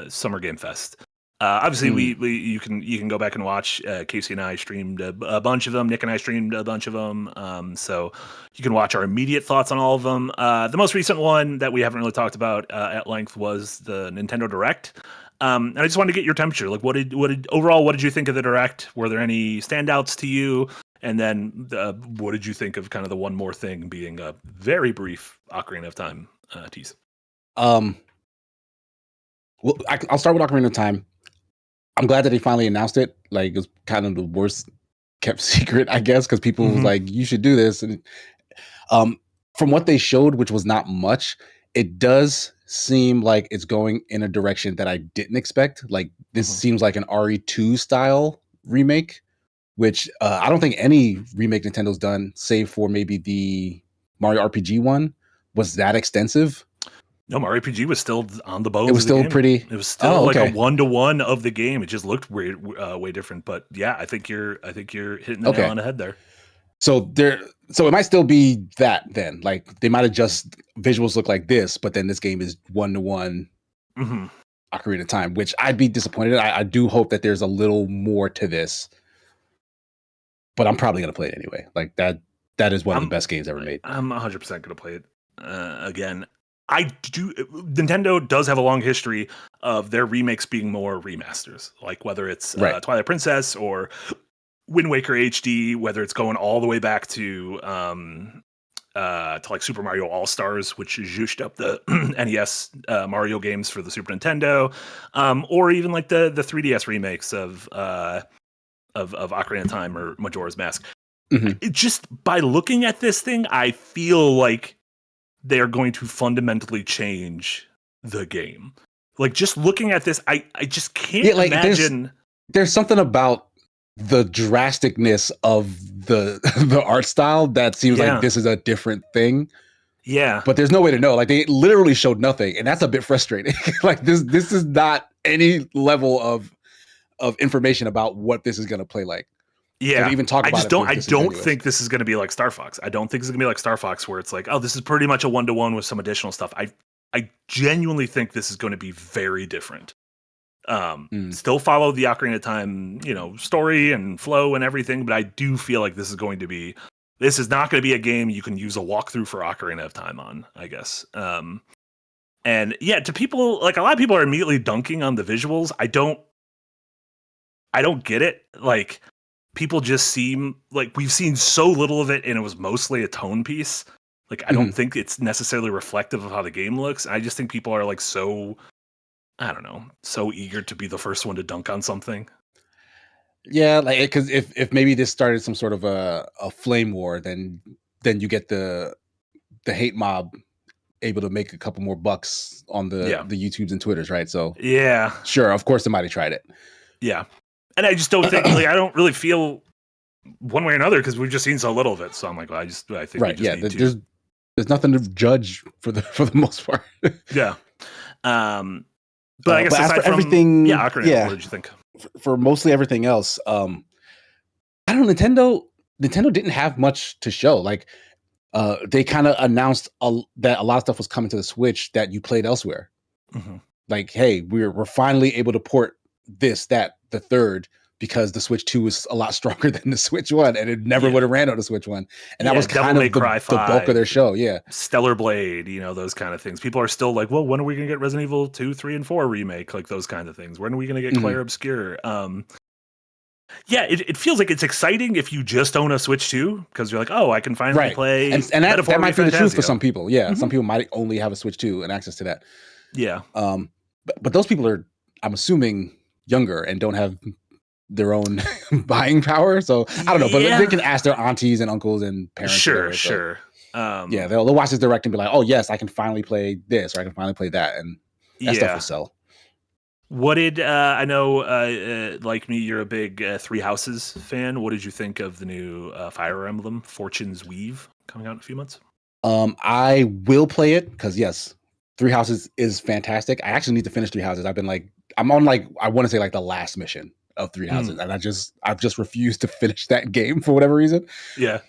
Speaker 1: Summer Game Fest. Obviously, you can go back and watch. Casey and I streamed a bunch of them. Nick and I streamed a bunch of them. So you can watch our immediate thoughts on all of them. The most recent one that we haven't really talked about at length was the Nintendo Direct. And I just wanted to get your temperature. Like, what did you think of the Direct? Were there any standouts to you? And then what did you think of kind of the one more thing being a very brief Ocarina of Time tease?
Speaker 2: Well, I'll start with Ocarina of Time. I'm glad that they finally announced it. Like, it was kind of the worst kept secret, I guess, because people was like, you should do this. And from what they showed, which was not much, it does seem like it's going in a direction that I didn't expect. Like, this seems like an RE2 style remake, which I don't think any remake Nintendo's done, save for maybe the Mario RPG one, was that extensive.
Speaker 1: No, Mario RPG was still on the bones.
Speaker 2: It was still pretty.
Speaker 1: It was still like a 1-to-1 of the game. It just looked weird, way different. But yeah, I think you're hitting the nail on the head there. So
Speaker 2: it might still be that then. Like, they might have just visuals look like this, but then this game is 1-to-1 Ocarina of Time, which I'd be disappointed. I do hope that there's a little more to this. But I'm probably gonna play it anyway. Like that is one of the best games ever made.
Speaker 1: I'm 100% gonna play it again. I do. Nintendo does have a long history of their remakes being more remasters, like whether it's Twilight Princess or Wind Waker HD, whether it's going all the way back to like Super Mario All Stars, which zhushed up the NES Mario games for the Super Nintendo, or even like the 3DS remakes of Ocarina of Time or Majora's Mask. It just, by looking at this thing, I feel like they're going to fundamentally change the game. Like, just looking at this, I just can't imagine.
Speaker 2: There's something about the drasticness of the art style that seems like this is a different thing.
Speaker 1: Yeah.
Speaker 2: But there's no way to know. Like, they literally showed nothing, and that's a bit frustrating. Like, this is not any level of information about what this is going to play like.
Speaker 1: Yeah,
Speaker 2: even talk about
Speaker 1: I don't think this is going to be like Star Fox. I don't think it's going to be like Star Fox, where it's like, oh, this is pretty much a 1-to-1 with some additional stuff. I genuinely think this is going to be very different. Still follow the Ocarina of Time, story and flow and everything, but I do feel like this is not going to be a game you can use a walkthrough for Ocarina of Time on, I guess. And yeah, to people, like, a lot of people are immediately dunking on the visuals. I don't get it. Like, people just seem like we've seen so little of it, and it was mostly a tone piece. Like, I don't think it's necessarily reflective of how the game looks. I just think people are like so eager to be the first one to dunk on something.
Speaker 2: Yeah, like, because if maybe this started some sort of a flame war, then you get the hate mob able to make a couple more bucks on the YouTubes and Twitters, right? So
Speaker 1: yeah,
Speaker 2: sure, of course somebody tried it.
Speaker 1: Yeah. And I just don't think, like, I don't really feel one way or another, because we've just seen so little of it. So I'm like, well, I think
Speaker 2: right.
Speaker 1: we just need
Speaker 2: to. There's nothing to judge for the most part.
Speaker 1: Yeah. But I guess
Speaker 2: but
Speaker 1: aside from
Speaker 2: everything,
Speaker 1: Ocarina, what did you think?
Speaker 2: For mostly everything else, I don't know. Nintendo didn't have much to show. Like, they kind of announced that a lot of stuff was coming to the Switch that you played elsewhere.
Speaker 1: Mm-hmm.
Speaker 2: Like, hey, we're finally able to port this, that, the third, because the Switch 2 is a lot stronger than the Switch 1, and it never would have ran on the Switch 1. And that was kind of the bulk of their show. Yeah.
Speaker 1: Stellar Blade, those kind of things. People are still like, well, when are we going to get Resident Evil 2, 3, and 4 remake? Like those kind of things. When are we going to get Claire Obscure? Yeah, it feels like it's exciting if you just own a Switch 2, because you're like, oh, I can finally play.
Speaker 2: And that might be the truth for some people. Yeah. Some people might only have a Switch 2 and access to that.
Speaker 1: Yeah.
Speaker 2: But those people are, I'm assuming, younger and don't have their own buying power. So I don't know, but they can ask their aunties and uncles and parents.
Speaker 1: Sure.
Speaker 2: They'll watch this direct and be like, oh yes, I can finally play this, or I can finally play that. And that stuff will sell.
Speaker 1: What did I know? Like me, you're a big Three Houses fan. What did you think of the new Fire Emblem Fortune's Weave coming out in a few months?
Speaker 2: I will play it because yes, Three Houses is fantastic. I actually need to finish Three Houses. I'm on I want to say the last mission of Three Houses, and I've just refused to finish that game for whatever reason.
Speaker 1: Yeah.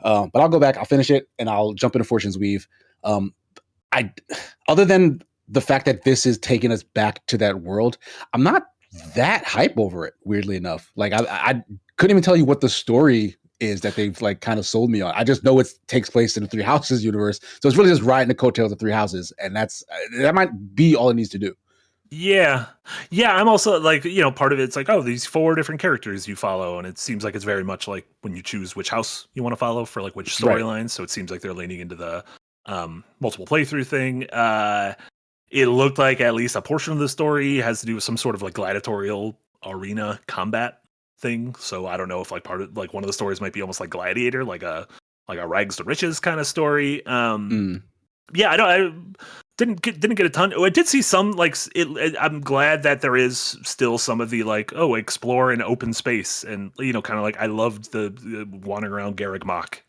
Speaker 2: But I'll go back. I'll finish it, and I'll jump into Fortune's Weave. Other than the fact that this is taking us back to that world, I'm not that hype over it. Weirdly enough, I couldn't even tell you what the story is that they've kind of sold me on. I just know it takes place in the Three Houses universe, so it's really just riding the coattails of Three Houses, and that might be all it needs to do.
Speaker 1: Yeah. I'm also part of it's like, oh, these 4 different characters you follow, and it seems like it's very much like when you choose which house you want to follow for which storylines. Right. So it seems like they're leaning into the multiple playthrough thing. It looked like at least a portion of the story has to do with some sort of gladiatorial arena combat thing. So I don't know if part of one of the stories might be almost like Gladiator, like a rags to riches kind of story. Yeah, I didn't get a ton. I did see some I'm glad that there is still some of the explore in open space, and kind of I loved the wandering around Garreg Mach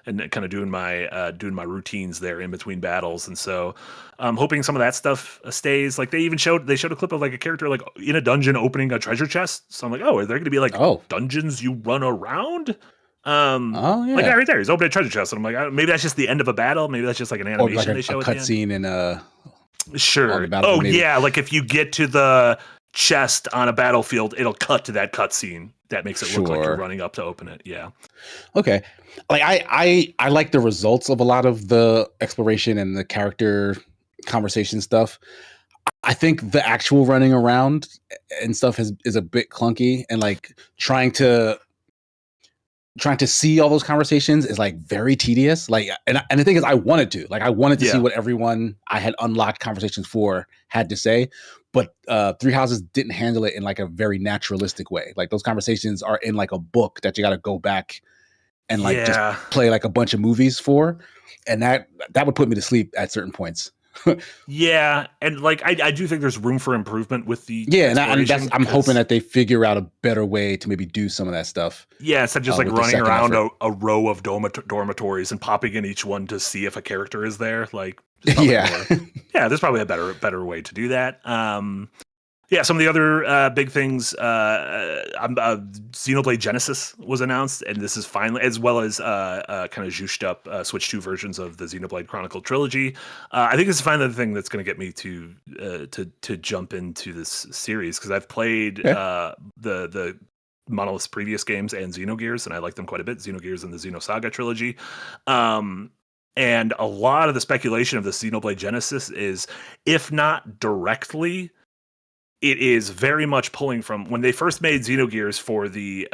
Speaker 1: and kind of doing my routines there in between battles, and so I'm hoping some of that stuff stays. They showed a clip of a character in a dungeon opening a treasure chest. So I'm like, oh, are there going to be dungeons you run around? Right there, he's opening a treasure chest, and I'm like, maybe that's just the end of a battle. Maybe that's just an animation they show at the end.
Speaker 2: Cutscene in
Speaker 1: sure. Oh yeah, if you get to the chest on a battlefield, it'll cut to that cutscene. That makes it look like you're running up to open it. Yeah.
Speaker 2: Okay. I like the results of a lot of the exploration and the character conversation stuff. I think the actual running around and stuff is a bit clunky, and trying to see all those conversations is very tedious. And the thing is, I wanted to see what everyone I had unlocked conversations for had to say, but Three Houses didn't handle it in a very naturalistic way. Those conversations are in a book that you got to go back and just play a bunch of movies for, and that would put me to sleep at certain points.
Speaker 1: Yeah, and I do think there's room for improvement with the
Speaker 2: I'm hoping that they figure out a better way to maybe do some of that stuff.
Speaker 1: Yeah, instead of just running around a row of dormitories and popping in each one to see if a character is there. There's probably a better way to do that. Some of the other big things, Xenoblade Genesis was announced, and this is finally, as well as kind of juiced up Switch 2 versions of the Xenoblade Chronicle trilogy. I think this is finally the thing that's going to get me to jump into this series, because I've played the Monolith's previous games and Xenogears, and I like them quite a bit. Xenogears and the Xenosaga trilogy. And a lot of the speculation of the Xenoblade Genesis is, if not directly, it is very much pulling from when they first made Xenogears for the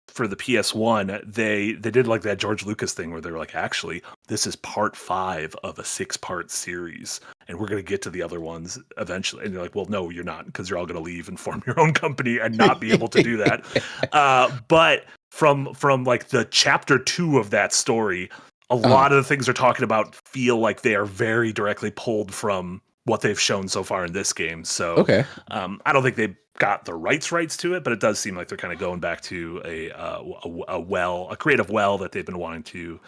Speaker 1: PS1. They did that George Lucas thing where they were actually, this is part 5 of a 6-part series, and we're going to get to the other ones eventually. And you're well, no, you're not, because you're all going to leave and form your own company and not be able to do that. But from the chapter 2 of that story, a lot of the things they're talking about feel like they are very directly pulled from what they've shown so far in this game. So I don't think got the rights to it, but it does seem like they're kind of going back to a creative well that they've been wanting to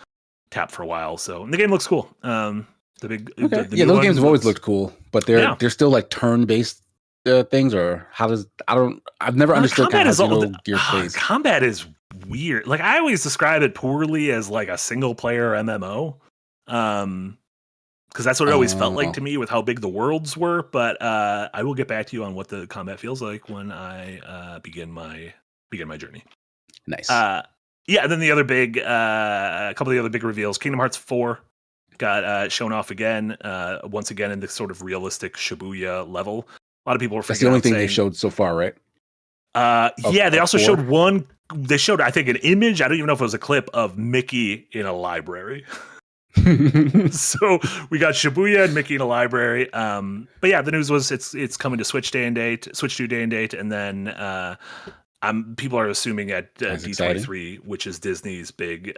Speaker 1: tap for a while. So and the game looks cool. The
Speaker 2: those games have always looked cool, but they're still like turn-based things, or I've never understood kind of how Xenogears plays.
Speaker 1: Combat is weird. Like I always describe it poorly as like a single player MMO. Because that's what it always felt like to me with how big the worlds were. But I will get back to you on what the combat feels like when I begin my journey.
Speaker 2: Nice.
Speaker 1: And then the other big, a couple of the other big reveals. Kingdom Hearts 4 got shown off again, once again in the sort of realistic Shibuya level. A lot of people were.
Speaker 2: That's the only thing they showed so far, right?
Speaker 1: They also showed one. They showed, I think, an image. I don't even know if it was a clip of Mickey in a library. So we got Shibuya and Mickey in a library. But yeah, the news was it's coming to Switch 2 day and date, and then people are assuming at D23, which is Disney's big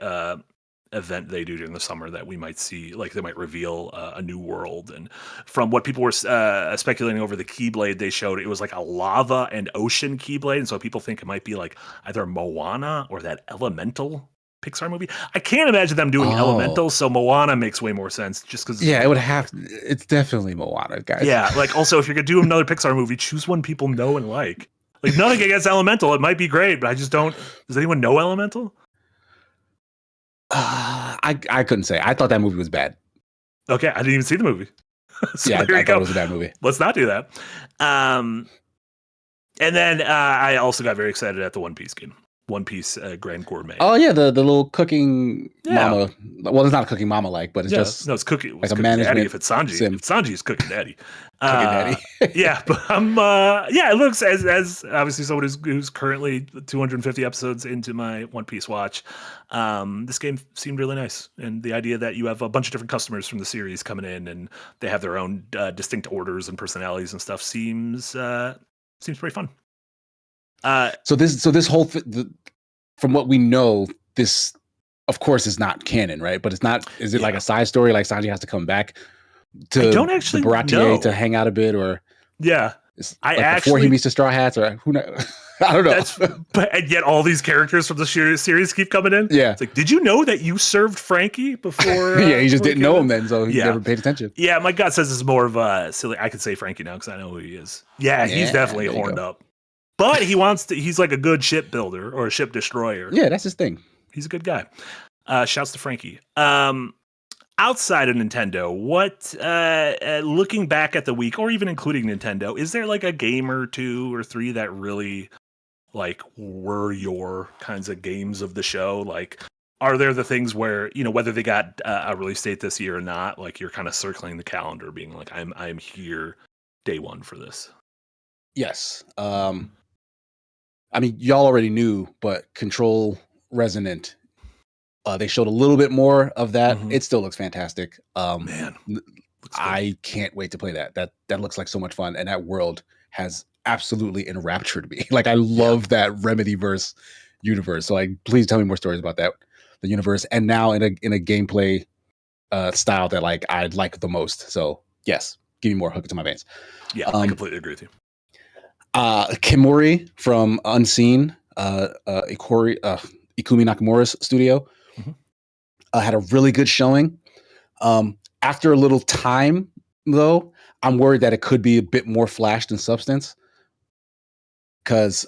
Speaker 1: event they do during the summer, that we might see, like, they might reveal a new world. And from what people were speculating over the Keyblade they showed, it was like a lava and ocean Keyblade, and so people think it might be like either Moana or that Elemental Pixar movie. I can't imagine them doing Elemental, so Moana makes way more sense, just because
Speaker 2: it would have. It's definitely Moana, guys.
Speaker 1: Yeah, like, also, if you're gonna do another Pixar movie, choose one people know and like. Like, nothing against Elemental, it might be great, but I just don't. Does anyone know Elemental?
Speaker 2: I couldn't say. I thought that movie was bad.
Speaker 1: Okay, I didn't even see the movie.
Speaker 2: So I thought it was a bad movie.
Speaker 1: Let's not do that. And then I also got very excited at the One Piece game. One Piece Grand Gourmet.
Speaker 2: Oh yeah, the little cooking mama. Well, it's not a cooking mama but it's just
Speaker 1: it's cooking.
Speaker 2: Like a management
Speaker 1: daddy if it's Sanji.
Speaker 2: sim.
Speaker 1: If Sanji's cooking daddy.
Speaker 2: Daddy.
Speaker 1: Yeah, but it looks as obviously someone who's currently 250 episodes into my One Piece watch. This game seemed really nice, and the idea that you have a bunch of different customers from the series coming in and they have their own distinct orders and personalities and stuff seems pretty fun.
Speaker 2: So this whole from what we know, this of course is not canon, right? But it's not. Is it like a side story? Like Sanji has to come back to
Speaker 1: I don't actually
Speaker 2: the Baratier to hang out a bit, or before he meets the Straw Hats, or who knows? I don't know.
Speaker 1: And yet all these characters from the series keep coming in.
Speaker 2: Yeah,
Speaker 1: it's like, did you know that you served Frankie before?
Speaker 2: He just didn't know him then, so he never paid attention.
Speaker 1: Yeah, my gut says it's more of a silly. I could say Frankie now because I know who he is. Yeah, he's definitely horned up. But he wants to. He's like a good ship builder or a ship destroyer.
Speaker 2: Yeah, that's his thing.
Speaker 1: He's a good guy. Shouts to Frankie. Outside of Nintendo, what? Looking back at the week, or even including Nintendo, is there like a game or two or three that really, like, were your kinds of games of the show? Like, are there the things where, whether they got a release date this year or not, like, you're kind of circling the calendar, being like, I'm here day one for this.
Speaker 2: Yes. I mean, y'all already knew, but Control Resonant, they showed a little bit more of that. Mm-hmm. It still looks fantastic.
Speaker 1: Man,
Speaker 2: I can't wait to play that. That looks like so much fun, and that world has absolutely enraptured me. Like, I love that Remedyverse universe. So, like, please tell me more stories about that, the universe, and now in a gameplay style that, like, I like the most. So, yes, give me more. Hook it to my veins.
Speaker 1: Yeah, I completely agree with you.
Speaker 2: Kimori from Unseen, Ikumi Nakamura's studio, had a really good showing. After a little time, though, I'm worried that it could be a bit more flash than substance, because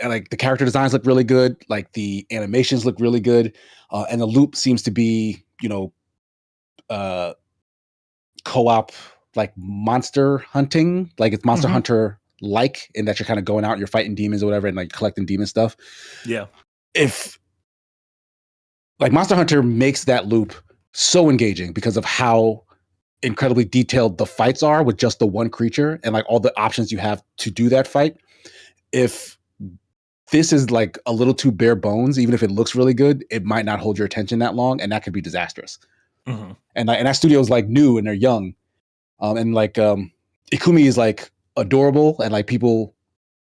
Speaker 2: like the character designs look really good, like the animations look really good, and the loop seems to be co-op, like monster hunting, like it's Monster Hunter. Like, in that you're kind of going out, you're fighting demons or whatever, and like collecting demon stuff.
Speaker 1: Yeah.
Speaker 2: If like Monster Hunter makes that loop so engaging because of how incredibly detailed the fights are with just the one creature and like all the options you have to do that fight. If this is like a little too bare bones, even if it looks really good, it might not hold your attention that long, and that could be disastrous. Mm-hmm. And that studio is like new and they're young, and like Ikumi is like adorable, and like people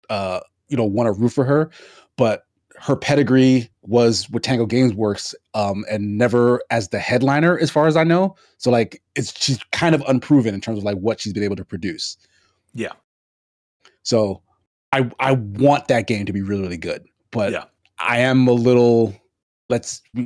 Speaker 2: want to root for her, but her pedigree was with Tango Games Works, and never as the headliner, as far as I know. So like she's kind of unproven in terms of like what she's been able to produce.
Speaker 1: Yeah.
Speaker 2: So I want that game to be really, really good, but
Speaker 1: yeah.
Speaker 2: I am a little.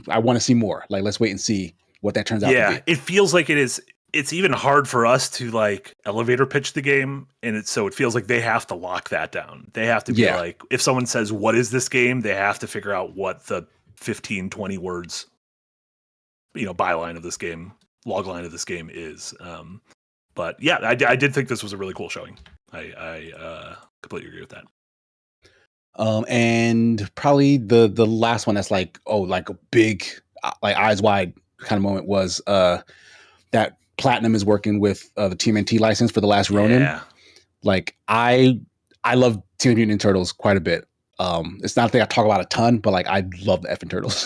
Speaker 2: I want to see more. Like, let's wait and see what that turns out to be.
Speaker 1: It feels like it is. It's even hard for us to like elevator pitch the game, and so it feels like they have to lock that down. They have to be like, if someone says, "What is this game?" They have to figure out what the 15, 20 words, byline of this game, logline of this game is. But yeah, I did think this was a really cool showing. I completely agree with that.
Speaker 2: And probably the last one that's like a big like eyes wide kind of moment was that Platinum is working with the TMNT license for The Last Ronin.
Speaker 1: Yeah.
Speaker 2: Like I love Teenage Mutant Ninja Turtles quite a bit. It's not a thing I talk about a ton, but like I love the effing Turtles.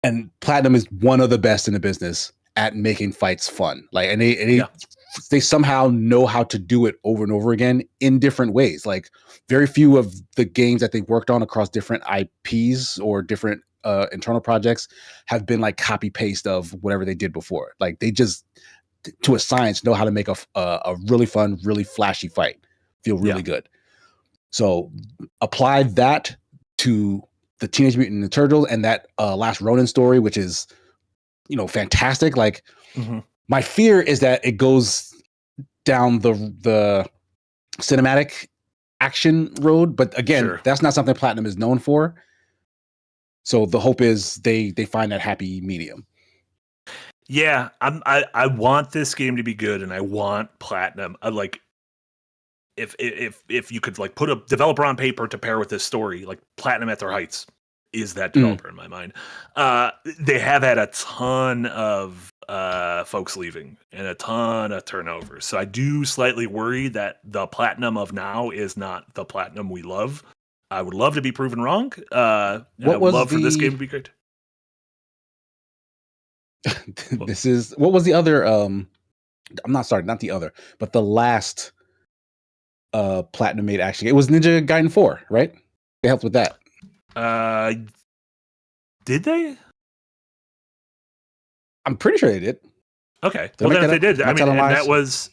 Speaker 2: And Platinum is one of the best in the business at making fights fun. Like, and they somehow know how to do it over and over again in different ways. Like, very few of the games that they've worked on across different IPs or different internal projects have been like copy paste of whatever they did before. Like, they just, to a science, know how to make a really fun, really flashy fight feel really good. So apply that to the Teenage Mutant Ninja Turtles and that Last Ronin story, which is, fantastic. Like, my fear is that it goes down the cinematic action road, but again, that's not something Platinum is known for. So the hope is they find that happy medium.
Speaker 1: Yeah, I want this game to be good, and I want Platinum. Like, if you could like put a developer on paper to pair with this story, like Platinum at their heights is that developer in my mind. They have had a ton of folks leaving and a ton of turnover, so I do slightly worry that the Platinum of now is not the Platinum we love. I would love to be proven wrong. I would love for this game to be great.
Speaker 2: What was the other not the other, but the last Platinum made action. It was Ninja Gaiden 4, right? They helped with that.
Speaker 1: Did they?
Speaker 2: I'm pretty sure they did.
Speaker 1: Okay. Well, then if they did, I mean, that was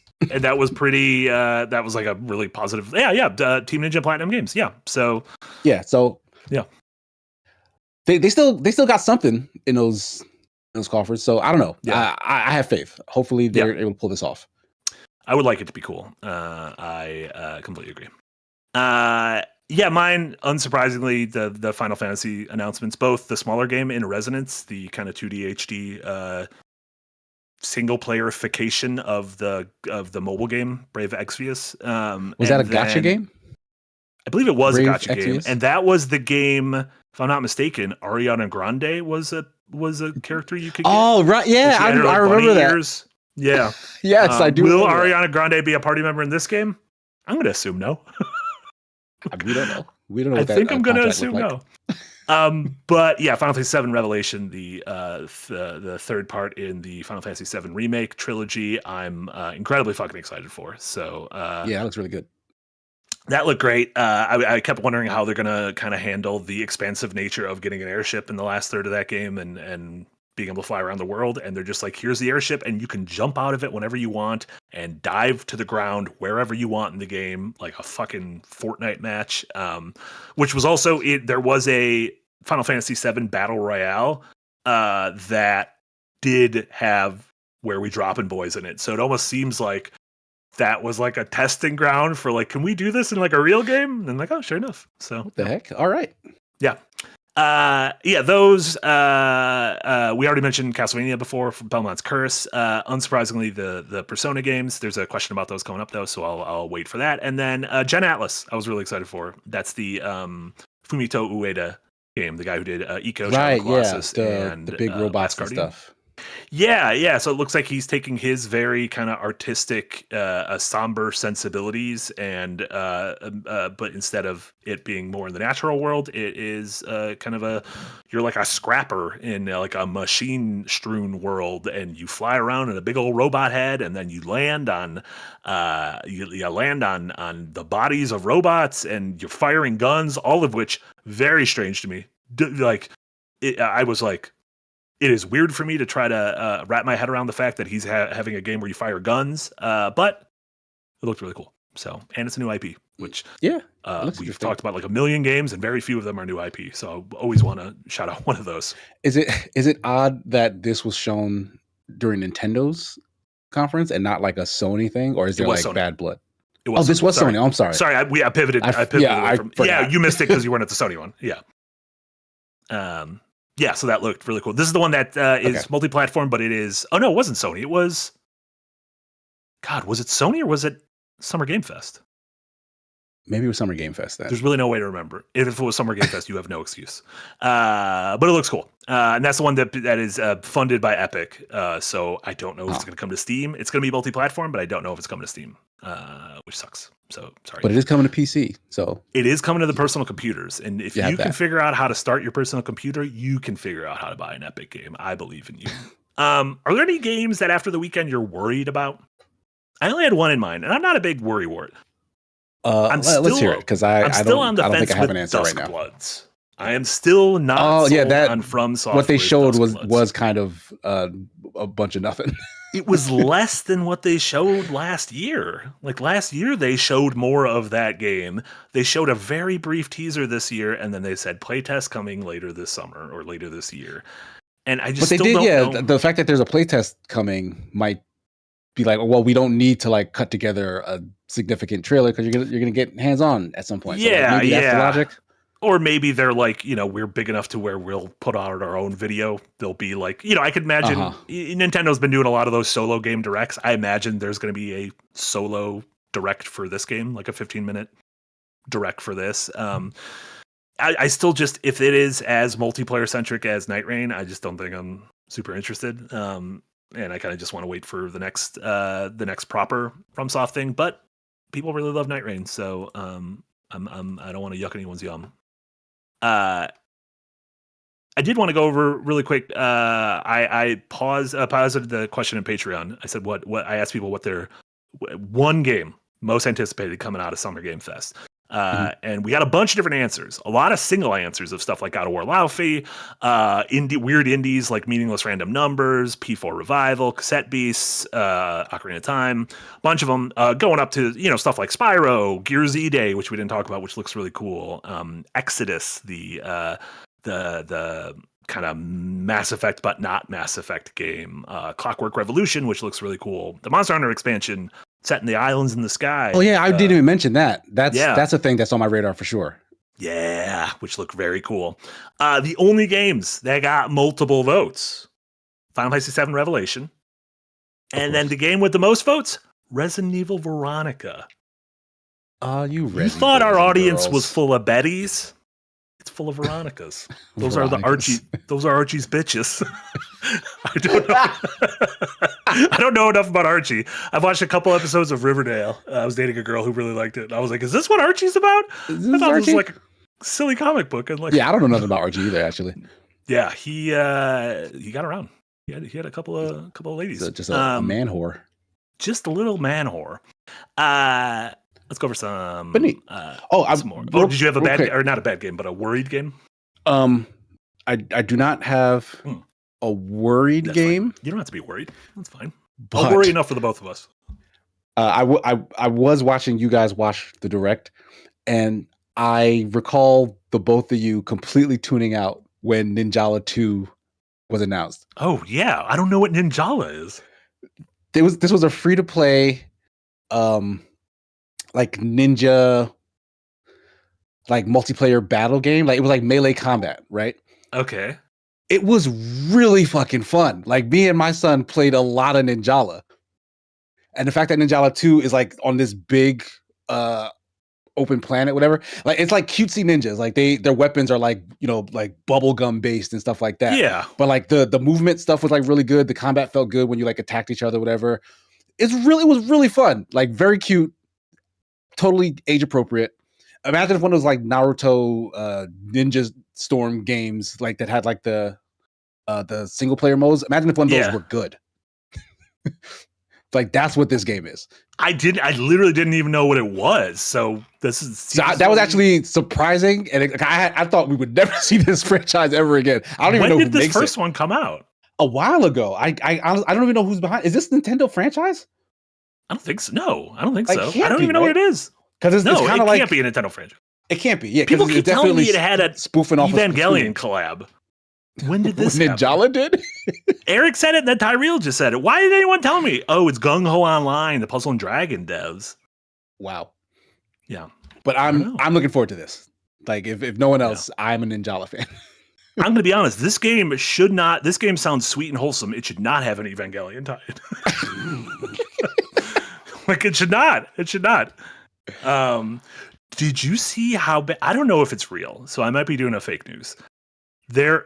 Speaker 1: pretty. That was like a really positive. Yeah. Team Ninja Platinum Games. Yeah. So.
Speaker 2: Yeah. They still got something in those coffers. So I don't know. Yeah. I have faith. Hopefully they're able to pull this off.
Speaker 1: I would like it to be cool. I completely agree. Mine, unsurprisingly, the Final Fantasy announcements, both the smaller game in Resonance, the kind of 2D HD single playerification of the mobile game Brave Exvius.
Speaker 2: Was that a gacha game?
Speaker 1: I believe it was Brave a gacha game, and that was the game. If I'm not mistaken, Ariana Grande was a character you could get.
Speaker 2: Oh right, yeah, I remember that.
Speaker 1: Years. Yeah.
Speaker 2: Yes, I do.
Speaker 1: Will Ariana Grande be a party member in this game? I'm going to assume no.
Speaker 2: We don't know.
Speaker 1: I think I'm going to assume no. But yeah, Final Fantasy VII Revelation, the third part in the Final Fantasy VII remake trilogy, I'm incredibly fucking excited for. So
Speaker 2: yeah, that looks really good.
Speaker 1: That looked great. I kept wondering how they're going to kind of handle the expansive nature of getting an airship in the last third of that game and being able to fly around the world. And they're just like, here's the airship, and you can jump out of it whenever you want and dive to the ground wherever you want in the game, like a fucking Fortnite match. Which was also there was a Final Fantasy VII Battle Royale that did have Where We Droppin' Boys in it. So it almost seems like that was like a testing ground for like, can we do this in like a real game? And like, oh, sure enough. So
Speaker 2: what the heck? All right.
Speaker 1: Yeah. Those we already mentioned Castlevania before from Belmont's Curse. Unsurprisingly, the Persona games. There's a question about those coming up though, so I'll wait for that. And then Gen Atlas, I was really excited for. That's the Fumito Ueda game, the guy who did Ico,
Speaker 2: right? Yeah, the big robots and stuff.
Speaker 1: Yeah. So it looks like he's taking his very kind of artistic, somber sensibilities, and but instead of it being more in the natural world, it is kind of you're like a scrapper in like a machine strewn world, and you fly around in a big old robot head, and then you land on you land on the bodies of robots, and you're firing guns, all of which very strange to me. I was like. It is weird for me to try to wrap my head around the fact that he's having a game where you fire guns, but it looked really cool. So, and it's a new IP, which we've talked about like a million games, and very few of them are new IP. So I always want to shout out one of those.
Speaker 2: Is it odd that this was shown during Nintendo's conference and not like a Sony thing, or is there like Sony. Bad blood? This was Sony. Oh, I'm sorry.
Speaker 1: Sorry, I pivoted. I pivoted away from. Yeah, you missed it because you weren't at the Sony one. Yeah. Yeah. So that looked really cool. This is the one that is multi-platform, but it is. Oh no, it wasn't Sony. It was. God, was it Sony or was it Summer Game Fest?
Speaker 2: Maybe it was Summer Game Fest then.
Speaker 1: There's really no way to remember. If it was Summer Game Fest, you have no excuse. But it looks cool. And that's the one that is funded by Epic. So I don't know if it's going to come to Steam. It's going to be multi-platform, but I don't know if it's coming to Steam, which sucks. So sorry.
Speaker 2: But it is coming to PC. So
Speaker 1: it is coming to the personal computers. And if you can figure out how to start your personal computer, you can figure out how to buy an Epic game. I believe in you. Are there any games that after the weekend you're worried about? I only had one in mind, and I'm not a big worrywart.
Speaker 2: Let's hear it, because I don't think I have an answer right now.
Speaker 1: Bloods. I am still not sold on From Software.
Speaker 2: What they showed was kind of a bunch of nothing.
Speaker 1: It was less than what they showed last year. Like last year, they showed more of that game. They showed a very brief teaser this year, and then they said playtest coming later this summer or later this year. And I just don't know.
Speaker 2: The fact that there's a playtest coming might be like, well, we don't need to like cut together a significant trailer because you're gonna get hands on at some point.
Speaker 1: Yeah,
Speaker 2: so, like, maybe that's the logic.
Speaker 1: Or maybe they're like, we're big enough to where we'll put out our own video. They'll be like, I could imagine Nintendo's been doing a lot of those solo game directs. I imagine there's going to be a solo direct for this game, like a 15-minute direct for this. I still just, if it is as multiplayer centric as Night Rain, I just don't think I'm super interested. And I kind of just want to wait for the next proper FromSoft thing. But people really love Night Rain, so I don't want to yuck anyone's yum. I did want to go over really quick. I paused the question in Patreon. I said what I asked people what their one game most anticipated coming out of Summer Game Fest. And we got a bunch of different answers, a lot of single answers of stuff like God of War Laufey, weird indies like Meaningless Random Numbers, P4 Revival, Cassette Beasts, Ocarina of Time, a bunch of them going up to, stuff like Spyro, Gears E-Day, which we didn't talk about, which looks really cool. Exodus, the kind of Mass Effect, but not Mass Effect game, Clockwork Revolution, which looks really cool. The Monster Hunter expansion, set in the islands in the sky.
Speaker 2: Oh yeah, I didn't even mention that. That's a thing that's on my radar for sure.
Speaker 1: Yeah, which look very cool. The only games that got multiple votes: Final Fantasy VII Revelation, and then the game with the most votes, Resident Evil Veronica.
Speaker 2: You
Speaker 1: thought our audience was full of Bettys? It's full of Veronicas. Those are Archie's bitches. I don't know. I don't know enough about Archie. I've watched a couple episodes of Riverdale. I was dating a girl who really liked it. And I was like, "Is this what Archie's about?" I thought it was like a silly comic book. And like,
Speaker 2: I don't know nothing about Archie either. Actually,
Speaker 1: yeah, he got around. He had a couple of ladies.
Speaker 2: So just a man whore.
Speaker 1: Just a little man whore. Let's go for some.
Speaker 2: But neat.
Speaker 1: Some more. Did you have a bad or not a bad game, but a worried game?
Speaker 2: I do not have a worried game.
Speaker 1: Fine. You don't have to be worried. That's fine. I'll worry enough for the both of us.
Speaker 2: I was watching you guys watch the direct, and I recall the both of you completely tuning out when Ninjala 2 was announced.
Speaker 1: Oh yeah, I don't know what Ninjala is.
Speaker 2: This was a free to play, like ninja, like multiplayer battle game. Like it was like melee combat, right?
Speaker 1: Okay.
Speaker 2: It was really fucking fun. Like me and my son played a lot of Ninjala. And the fact that Ninjala 2 is like on this big open planet, whatever, like it's like cutesy ninjas. Like their weapons are like, like bubblegum based and stuff like that.
Speaker 1: Yeah.
Speaker 2: But like the movement stuff was like really good. The combat felt good when you like attacked each other, whatever. It was really fun. Like very cute, totally age appropriate. Imagine if one of those like Naruto Ninja Storm games like that had like the single player modes. Imagine if one of those were good. Like that's what this game is.
Speaker 1: I literally didn't even know what it was. So
Speaker 2: that was actually surprising, and I thought we would never see this franchise ever again. I don't even know who makes it.
Speaker 1: When did this first one come out?
Speaker 2: A while ago. I don't even know who's behind. Is this Nintendo franchise?
Speaker 1: I don't think so. No, I don't think
Speaker 2: Like,
Speaker 1: so.
Speaker 2: can't
Speaker 1: I don't
Speaker 2: be,
Speaker 1: even know
Speaker 2: right?
Speaker 1: what it is.
Speaker 2: Because
Speaker 1: No,
Speaker 2: it's kind
Speaker 1: it
Speaker 2: of like
Speaker 1: can't be a Nintendo franchise.
Speaker 2: it can't be. Yeah,
Speaker 1: People
Speaker 2: because
Speaker 1: keep
Speaker 2: it's
Speaker 1: telling me
Speaker 2: definitely
Speaker 1: it had a
Speaker 2: spoofing off
Speaker 1: Evangelion
Speaker 2: of
Speaker 1: collab. When did
Speaker 2: when
Speaker 1: this happen?
Speaker 2: Ninjala did.
Speaker 1: Eric said it, and then Tyrell just said it. Why did anyone tell me? Oh, it's Gung Ho Online, the Puzzle and Dragon devs.
Speaker 2: Wow.
Speaker 1: Yeah,
Speaker 2: but I'm looking forward to this. Like, if no one else, I'm a Ninjala fan.
Speaker 1: I'm going to be honest. This game sounds sweet and wholesome. It should not have an Evangelion tie. Like, it should not. It should not. Did you see how bad? I don't know if it's real, so I might be doing a fake news. The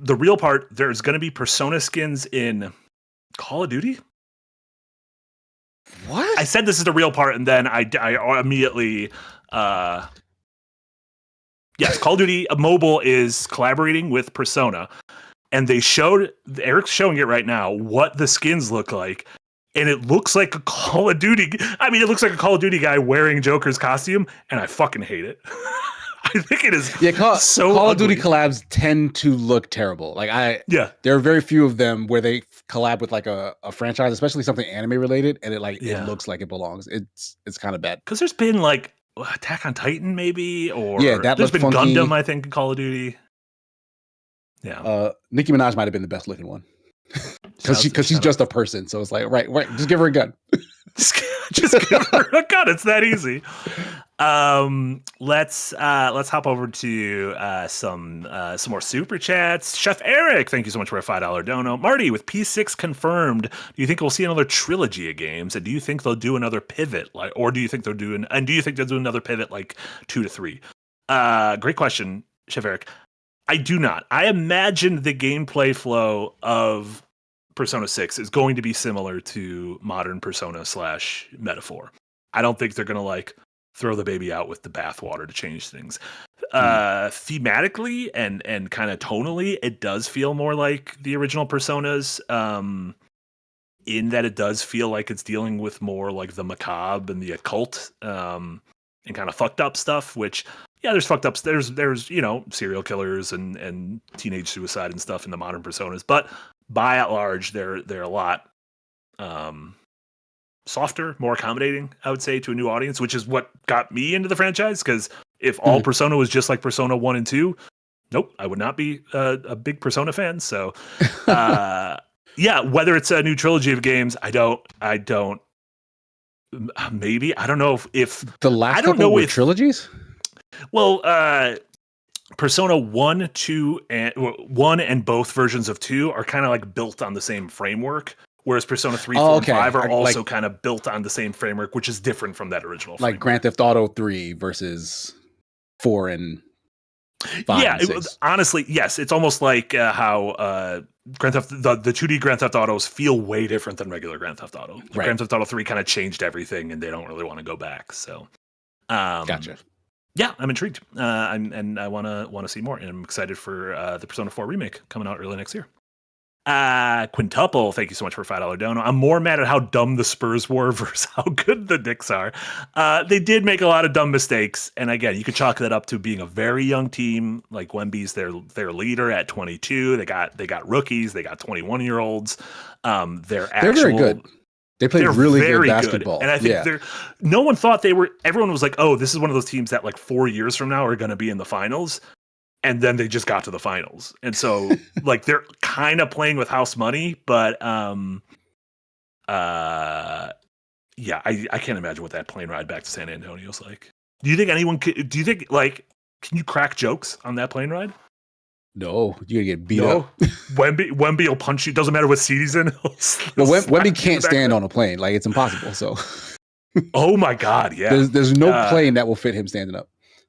Speaker 1: real part, there's going to be Persona skins in Call of Duty.
Speaker 2: What?
Speaker 1: I said this is the real part, and then I immediately... Yes, Call of Duty Mobile is collaborating with Persona, and Eric's showing it right now, what the skins look like, and it looks like a Call of Duty. I mean, it looks like a Call of Duty guy wearing Joker's costume, and I fucking hate it. I think it is
Speaker 2: Call of Duty collabs tend to look terrible. Like there are very few of them where they collab with like a franchise, especially something anime related, and it looks like it belongs. It's kind of bad.
Speaker 1: Because there's been like Attack on Titan, maybe, or
Speaker 2: there's
Speaker 1: been
Speaker 2: funky.
Speaker 1: Gundam, I think, in Call of Duty. Yeah,
Speaker 2: Nicki Minaj might have been the best looking one because she's just a person. So it's like right, just give her a gun.
Speaker 1: just give her a gun. It's that easy. Let's hop over to some more super chats. Chef Eric, thank you so much for a $5 dono. Marty, with P6 confirmed, do you think we'll see another trilogy of games? And do you think they'll do another pivot, do you think they'll do another pivot like 2 to 3? Great question, Chef Eric. I do not. I imagine the gameplay flow of Persona 6 is going to be similar to modern Persona / Metaphor. I don't think they're going to like throw the baby out with the bathwater to change things. Thematically and kind of tonally, it does feel more like the original Personas, in that it does feel like it's dealing with more like the macabre and the occult, and kind of fucked up stuff, which, yeah, there's fucked ups. There's serial killers and teenage suicide and stuff in the modern Personas, but by and large, they're a lot softer, more accommodating, I would say, to a new audience, which is what got me into the franchise. Because if all Persona was just like Persona 1 and 2, nope, I would not be a big Persona fan. So, yeah, whether it's a new trilogy of games, I don't. Maybe I don't know if
Speaker 2: the last couple were trilogies.
Speaker 1: Well, Persona 1, 2, and 1 and both versions of 2 are kind of like built on the same framework, whereas Persona 3, 4, and 5 are also kind of built on the same framework, which is different from that original framework.
Speaker 2: Like Grand Theft Auto 3 versus 4 and 5
Speaker 1: yeah,
Speaker 2: and 6.
Speaker 1: Honestly, yes. It's almost like how the 2D Grand Theft Autos feel way different than regular Grand Theft Auto. Like Grand Theft Auto 3 kind of changed everything, and they don't really want to go back. So,
Speaker 2: gotcha.
Speaker 1: Yeah, I'm intrigued, and I want to see more, and I'm excited for the Persona 4 remake coming out early next year. Quintuple, thank you so much for a $5 dono. I'm more mad at how dumb the Spurs were versus how good the Knicks are. They did make a lot of dumb mistakes, and again, you could chalk that up to being a very young team. Like Wemby's their leader at 22. They got rookies. They got 21-year-olds. They're
Speaker 2: very good. They played really good basketball.
Speaker 1: And I think no one thought they were, everyone was like, oh, this is one of those teams that like 4 years from now are going to be in the finals. And then they just got to the finals. And so like they're kind of playing with house money, but yeah, I can't imagine what that plane ride back to San Antonio is like. Do you think can you crack jokes on that plane ride?
Speaker 2: No, you're gonna get beat up.
Speaker 1: Wemby will punch you. Doesn't matter what seat he's in.
Speaker 2: Wemby can't stand on a plane. Like, it's impossible. So,
Speaker 1: oh my God, yeah.
Speaker 2: There's no plane that will fit him standing up.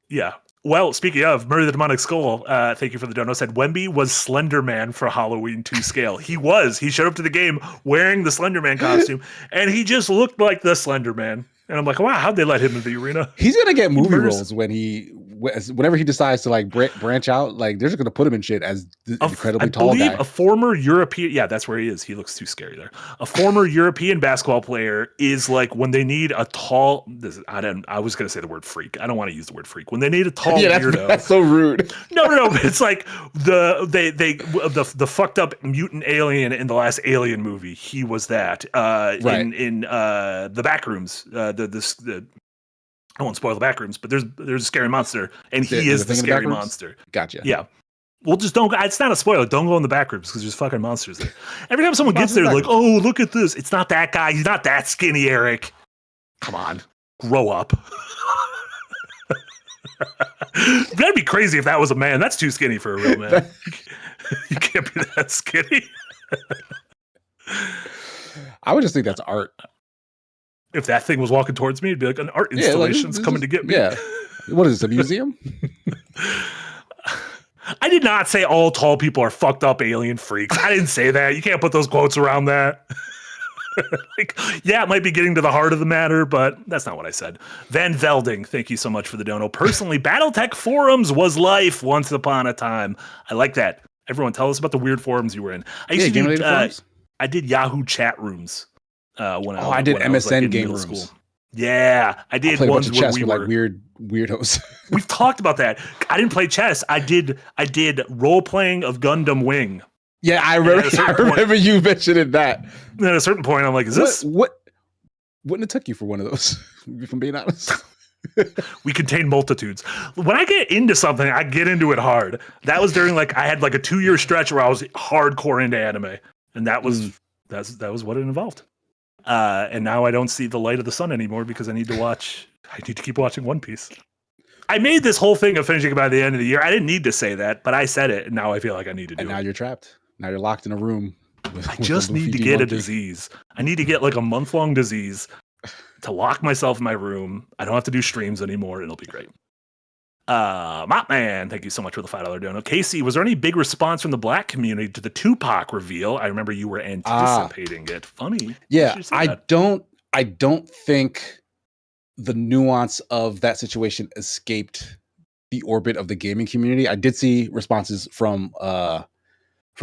Speaker 1: Yeah. Well, speaking of Murray the Demonic Skull, thank you for the dono. Said Wemby was Slender Man for Halloween 2 scale. He was. He showed up to the game wearing the Slender Man costume, and he just looked like the Slender Man. And I'm like, wow, how'd they let him in the arena?
Speaker 2: He's gonna get movie roles when he whenever he decides to like branch out, like they're just gonna put him in shit as the incredibly tall guy.
Speaker 1: A former European, yeah, that's where he is. He looks too scary there. A former European basketball player is like when they need a tall. I was gonna say the word freak. I don't want to use the word freak. When they need a tall weirdo.
Speaker 2: That's so rude.
Speaker 1: No. It's like the fucked up mutant alien in the last Alien movie. He was that in the Backrooms. I won't spoil the Backrooms, but there's a scary monster, and he is the scary monster.
Speaker 2: Gotcha.
Speaker 1: Yeah. Well, just don't. It's not a spoiler. Don't go in the Backrooms because there's fucking monsters there. Every time someone gets there, they're like, "Oh, look at this! It's not that guy. He's not that skinny, Eric. Come on, grow up." That'd be crazy if that was a man. That's too skinny for a real man. You can't be that skinny.
Speaker 2: I would just think that's art.
Speaker 1: If that thing was walking towards me, it'd be like an art installation's coming to get me.
Speaker 2: Yeah. What is this, a museum?
Speaker 1: I did not say all tall people are fucked up alien freaks. I didn't say that. You can't put those quotes around that. Yeah, it might be getting to the heart of the matter, but that's not what I said. Van Velding, thank you so much for the dono. Personally, Battletech forums was life once upon a time. I like that. Everyone, tell us about the weird forums you were in. I did Yahoo chat rooms. I did
Speaker 2: MSN game rooms.
Speaker 1: School. Yeah, I did ones where we were
Speaker 2: like weirdos.
Speaker 1: We've talked about that. I didn't play chess. I did role playing of Gundam Wing.
Speaker 2: Yeah, I remember you mentioning that.
Speaker 1: And at a certain point, I'm like, is this
Speaker 2: what? Wouldn't it took you for one of those? If I'm being honest.
Speaker 1: We contain multitudes. When I get into something, I get into it hard. That was during I had a 2-year stretch where I was hardcore into anime, and that was what it involved. And now I don't see the light of the sun anymore because I need to keep watching One Piece. I made this whole thing of finishing by the end of the year. I didn't need to say that, but I said it, and now I feel like I need to do it.
Speaker 2: And now you're trapped. Now you're locked in a room.
Speaker 1: I just need to get a disease. I need to get a month-long disease to lock myself in my room. I don't have to do streams anymore. It'll be great. Mopman, thank you so much for the $5 dono. Casey, was there any big response from the Black community to the Tupac reveal? I remember you were anticipating it. Funny.
Speaker 2: Yeah, I don't think the nuance of that situation escaped the orbit of the gaming community. I did see responses from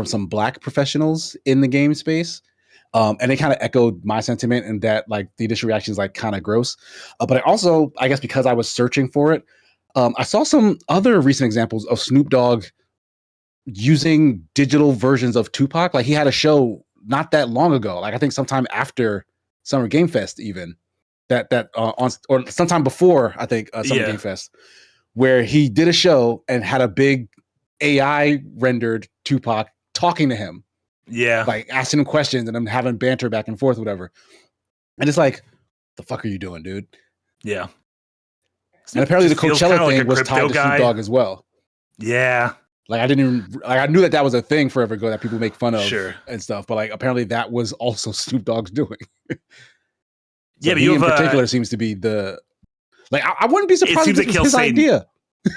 Speaker 2: some Black professionals in the game space. And they kind of echoed my sentiment in that the initial reaction is kind of gross. But I guess because I was searching for it, I saw some other recent examples of Snoop Dogg using digital versions of Tupac. He had a show not that long ago, I think sometime after Summer Game Fest, even or sometime before Summer Game Fest, where he did a show and had a big AI rendered Tupac talking to him.
Speaker 1: Yeah.
Speaker 2: Asking him questions and them having banter back and forth, whatever. And it's the fuck are you doing, dude?
Speaker 1: Yeah.
Speaker 2: And apparently the Coachella thing was tied to Snoop Dogg as well.
Speaker 1: Yeah.
Speaker 2: I didn't even, I knew that was a thing forever ago that people make fun of and stuff, but apparently that was also Snoop Dogg's doing.
Speaker 1: Yeah, but
Speaker 2: he in particular seems to be the, I wouldn't be surprised if it was his idea.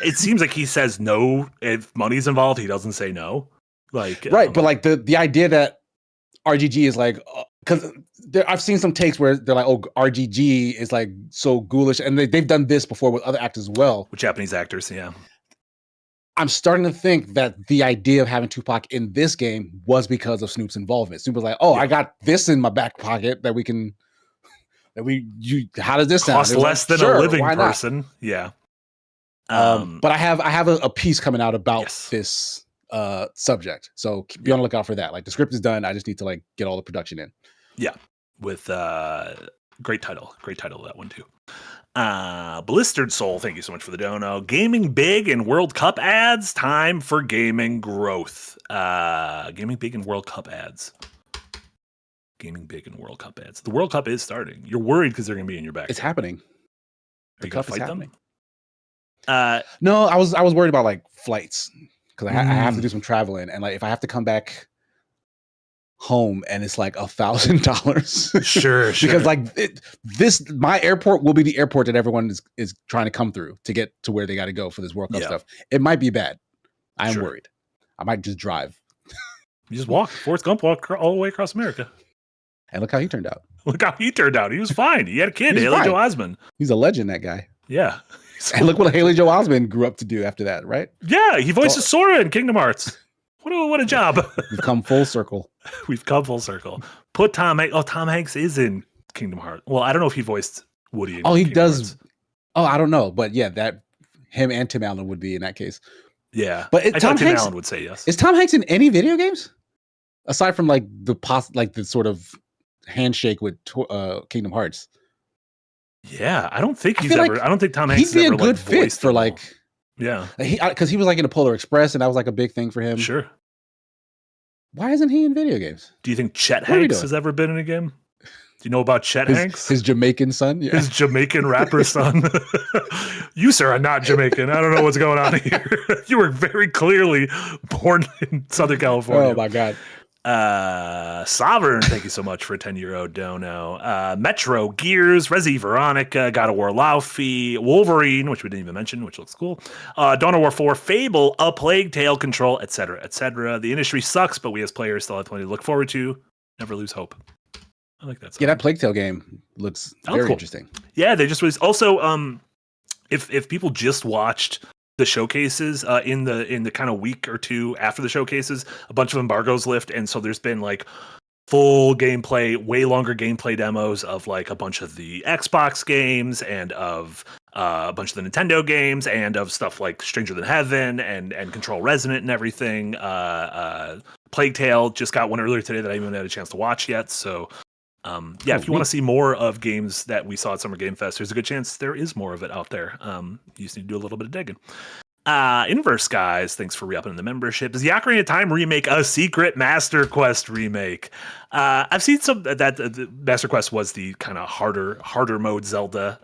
Speaker 1: It seems like he says no. If money's involved, he doesn't say no.
Speaker 2: Right, but the idea that RGG is because I've seen some takes where they're oh, RGG is so ghoulish, and they've done this before with other actors as well.
Speaker 1: With Japanese actors, yeah.
Speaker 2: I'm starting to think that the idea of having Tupac in this game was because of Snoop's involvement. Snoop was I got this in my back pocket that how does this
Speaker 1: cost
Speaker 2: sound?
Speaker 1: Less than a living person. Yeah.
Speaker 2: But I have a piece coming out about this subject, so be on the lookout for that. The script is done. I just need to get all the production in.
Speaker 1: Yeah, with great title of that one too. Blistered Soul, thank you so much for the dono. Gaming big and World Cup ads. Time for gaming growth. Gaming big and World Cup ads. Gaming big and World Cup ads. The World Cup is starting. You're worried because they're going to be in your back.
Speaker 2: It's happening.
Speaker 1: Are you going to fight them?
Speaker 2: No, I was worried about flights because I have to do some traveling, and if I have to come back home and it's $1,000,
Speaker 1: sure,
Speaker 2: because my airport will be the airport that everyone is trying to come through to get to where they got to go for this World Cup stuff. It might be bad. I am worried. I might just drive.
Speaker 1: You just walk. Forrest Gump walked all the way across America.
Speaker 2: And look how he turned out.
Speaker 1: He was fine. He had a kid, Haley Joel Osment.
Speaker 2: He's a legend, that guy.
Speaker 1: Yeah.
Speaker 2: And look what Haley Joel Osment grew up to do after that, right?
Speaker 1: Yeah, he voices Sora in Kingdom Hearts. What a job.
Speaker 2: We've come full circle.
Speaker 1: We've come full circle. Put Tom Hanks. Oh, Tom Hanks is in Kingdom Hearts. Well, I don't know if he voiced Woody in
Speaker 2: he
Speaker 1: Kingdom
Speaker 2: does.
Speaker 1: Hearts.
Speaker 2: Oh, I don't know. But yeah, that him and Tim Allen would be in that case.
Speaker 1: Yeah.
Speaker 2: But
Speaker 1: Tim Allen would say yes.
Speaker 2: Is Tom Hanks in any video games? Aside from like the sort of handshake with Kingdom Hearts.
Speaker 1: Yeah, I don't think he's ever. I don't think Tom Hanks.
Speaker 2: He'd be
Speaker 1: a
Speaker 2: good fit for like.
Speaker 1: Yeah,
Speaker 2: because he was like in a Polar Express, and that was like a big thing for him.
Speaker 1: Sure.
Speaker 2: Why isn't he in video games?
Speaker 1: Do you think Chet Hanks has ever been in a game? Do you know about Chet Hanks?
Speaker 2: His Jamaican son?
Speaker 1: Yeah. His Jamaican rapper son. You, sir, are not Jamaican. I don't know what's going on here. You were very clearly born in Southern California.
Speaker 2: Oh, my God.
Speaker 1: Sovereign, thank you so much for a 10-euro dono. Metro, Gears, Resi, Veronica, God of War, Laufey, Wolverine, which we didn't even mention, which looks cool. Dawn of War 4, Fable, A Plague Tale, Control, etc., etc. The industry sucks, but we as players still have plenty to look forward to. Never lose hope. I like that song.
Speaker 2: Yeah, that Plague Tale game looks very interesting.
Speaker 1: Yeah, they just was also if people just watched the showcases in the kind of week or two after the showcases, a bunch of embargoes lift, and so there's been like full gameplay, way longer gameplay demos of like a bunch of the Xbox games and of a bunch of the Nintendo games and of stuff like Stranger Than Heaven and Control Resonant and everything. Plague Tale just got one earlier today that I haven't had a chance to watch yet, so if you want to see more of games that we saw at Summer Game Fest, there's a good chance there is more of it out there. You just need to do a little bit of digging. Inverse Guys, thanks for re-upping the membership. Is the Ocarina of Time remake a secret Master Quest remake? I've seen some that the Master Quest was the kind of harder mode Zelda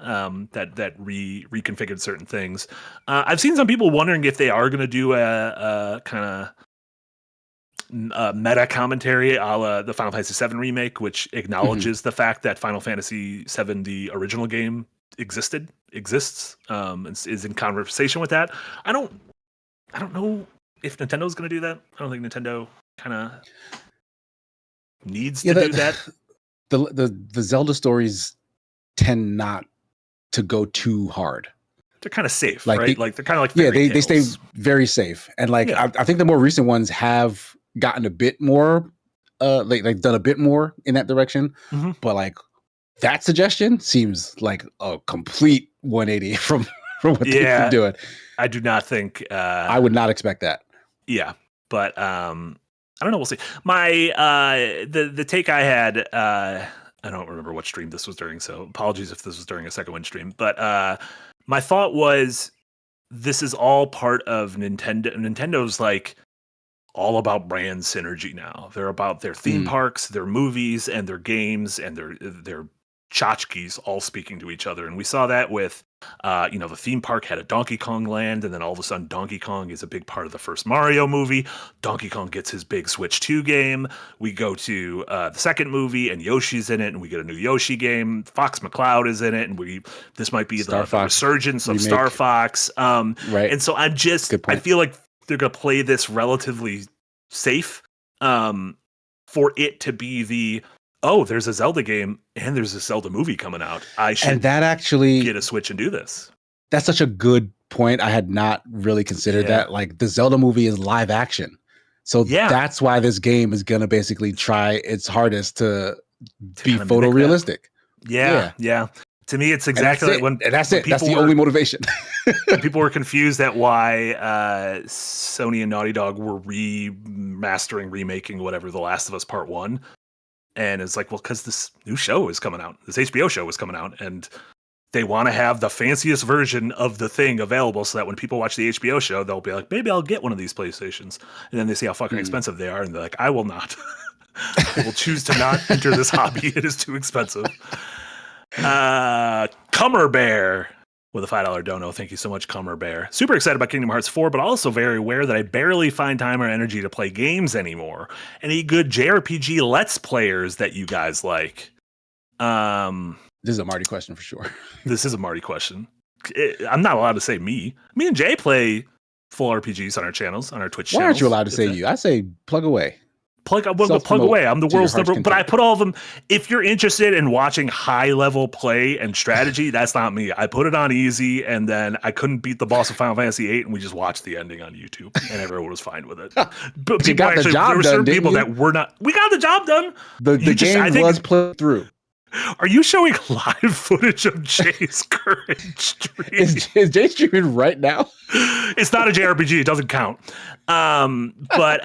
Speaker 1: that reconfigured certain things. I've seen some people wondering if they are going to do a kind of meta commentary a la the Final Fantasy VII remake, which acknowledges the fact that Final Fantasy VII, the original game, exists, and is in conversation with that. I don't know if Nintendo's going to do that. I don't think Nintendo kind of needs to do that.
Speaker 2: The Zelda stories tend not to go too hard.
Speaker 1: They're kind of safe, right? Like they're kind of like
Speaker 2: they stay very safe, and like I think the more recent ones have gotten a bit more like done a bit more in that direction, but like that suggestion seems like a complete 180 from what they've been doing.
Speaker 1: I do not think
Speaker 2: I would not expect that.
Speaker 1: Yeah, but I don't know, we'll see. My the take I had, I don't remember what stream this was during, so apologies if this was during a second one stream, but my thought was this is all part of Nintendo's like all about brand synergy now. They're about their theme parks, their movies, and their games, and their tchotchkes all speaking to each other. And we saw that with, the theme park had a Donkey Kong land, and then all of a sudden Donkey Kong is a big part of the first Mario movie. Donkey Kong gets his big Switch 2 game. We go to the second movie, and Yoshi's in it, and we get a new Yoshi game. Fox McCloud is in it, and this might be the resurgence of Star Fox.
Speaker 2: Right.
Speaker 1: And so I feel like they're going to play this relatively safe for it to be there's a Zelda game and there's a Zelda movie coming out. I should get a Switch and do this.
Speaker 2: That's such a good point. I had not really considered that. Like the Zelda movie is live action. So that's why this game is going to basically try its hardest to be photorealistic.
Speaker 1: Yeah. To me, it's exactly like when
Speaker 2: that's it. That's the only motivation.
Speaker 1: People were confused at why Sony and Naughty Dog were remaking whatever The Last of Us Part 1. And it's like, well, because this new show is coming out. This HBO show is coming out. And they want to have the fanciest version of the thing available so that when people watch the HBO show, they'll be like, maybe I'll get one of these PlayStations. And then they see how fucking expensive they are. And they're like, I will not. I will choose to not enter this hobby. It is too expensive. Cummer Bear with a $5 dono. Thank you so much, Cummer Bear. Super excited about Kingdom Hearts 4, but also very aware that I barely find time or energy to play games anymore. Any good JRPG Let's Players that you guys like?
Speaker 2: This is a Marty question for sure.
Speaker 1: This is a Marty question. I'm not allowed to say me. Me and Jay play full RPGs on our channels, on our Twitch channels.
Speaker 2: Why aren't you allowed to say you? I say plug away.
Speaker 1: plug away. I'm the world's number, but I put all of them. If you're interested in watching high level play and strategy, that's not me. I put it on easy, and then I couldn't beat the boss of Final Fantasy VIII, and we just watched the ending on YouTube, and everyone was fine with it. But
Speaker 2: you got the job
Speaker 1: there were
Speaker 2: done,
Speaker 1: certain people
Speaker 2: you?
Speaker 1: that were not. We got the job done.
Speaker 2: The game was played through.
Speaker 1: Are you showing live footage of Jay's current stream?
Speaker 2: Is Jay streaming right now?
Speaker 1: It's not a JRPG. It doesn't count. But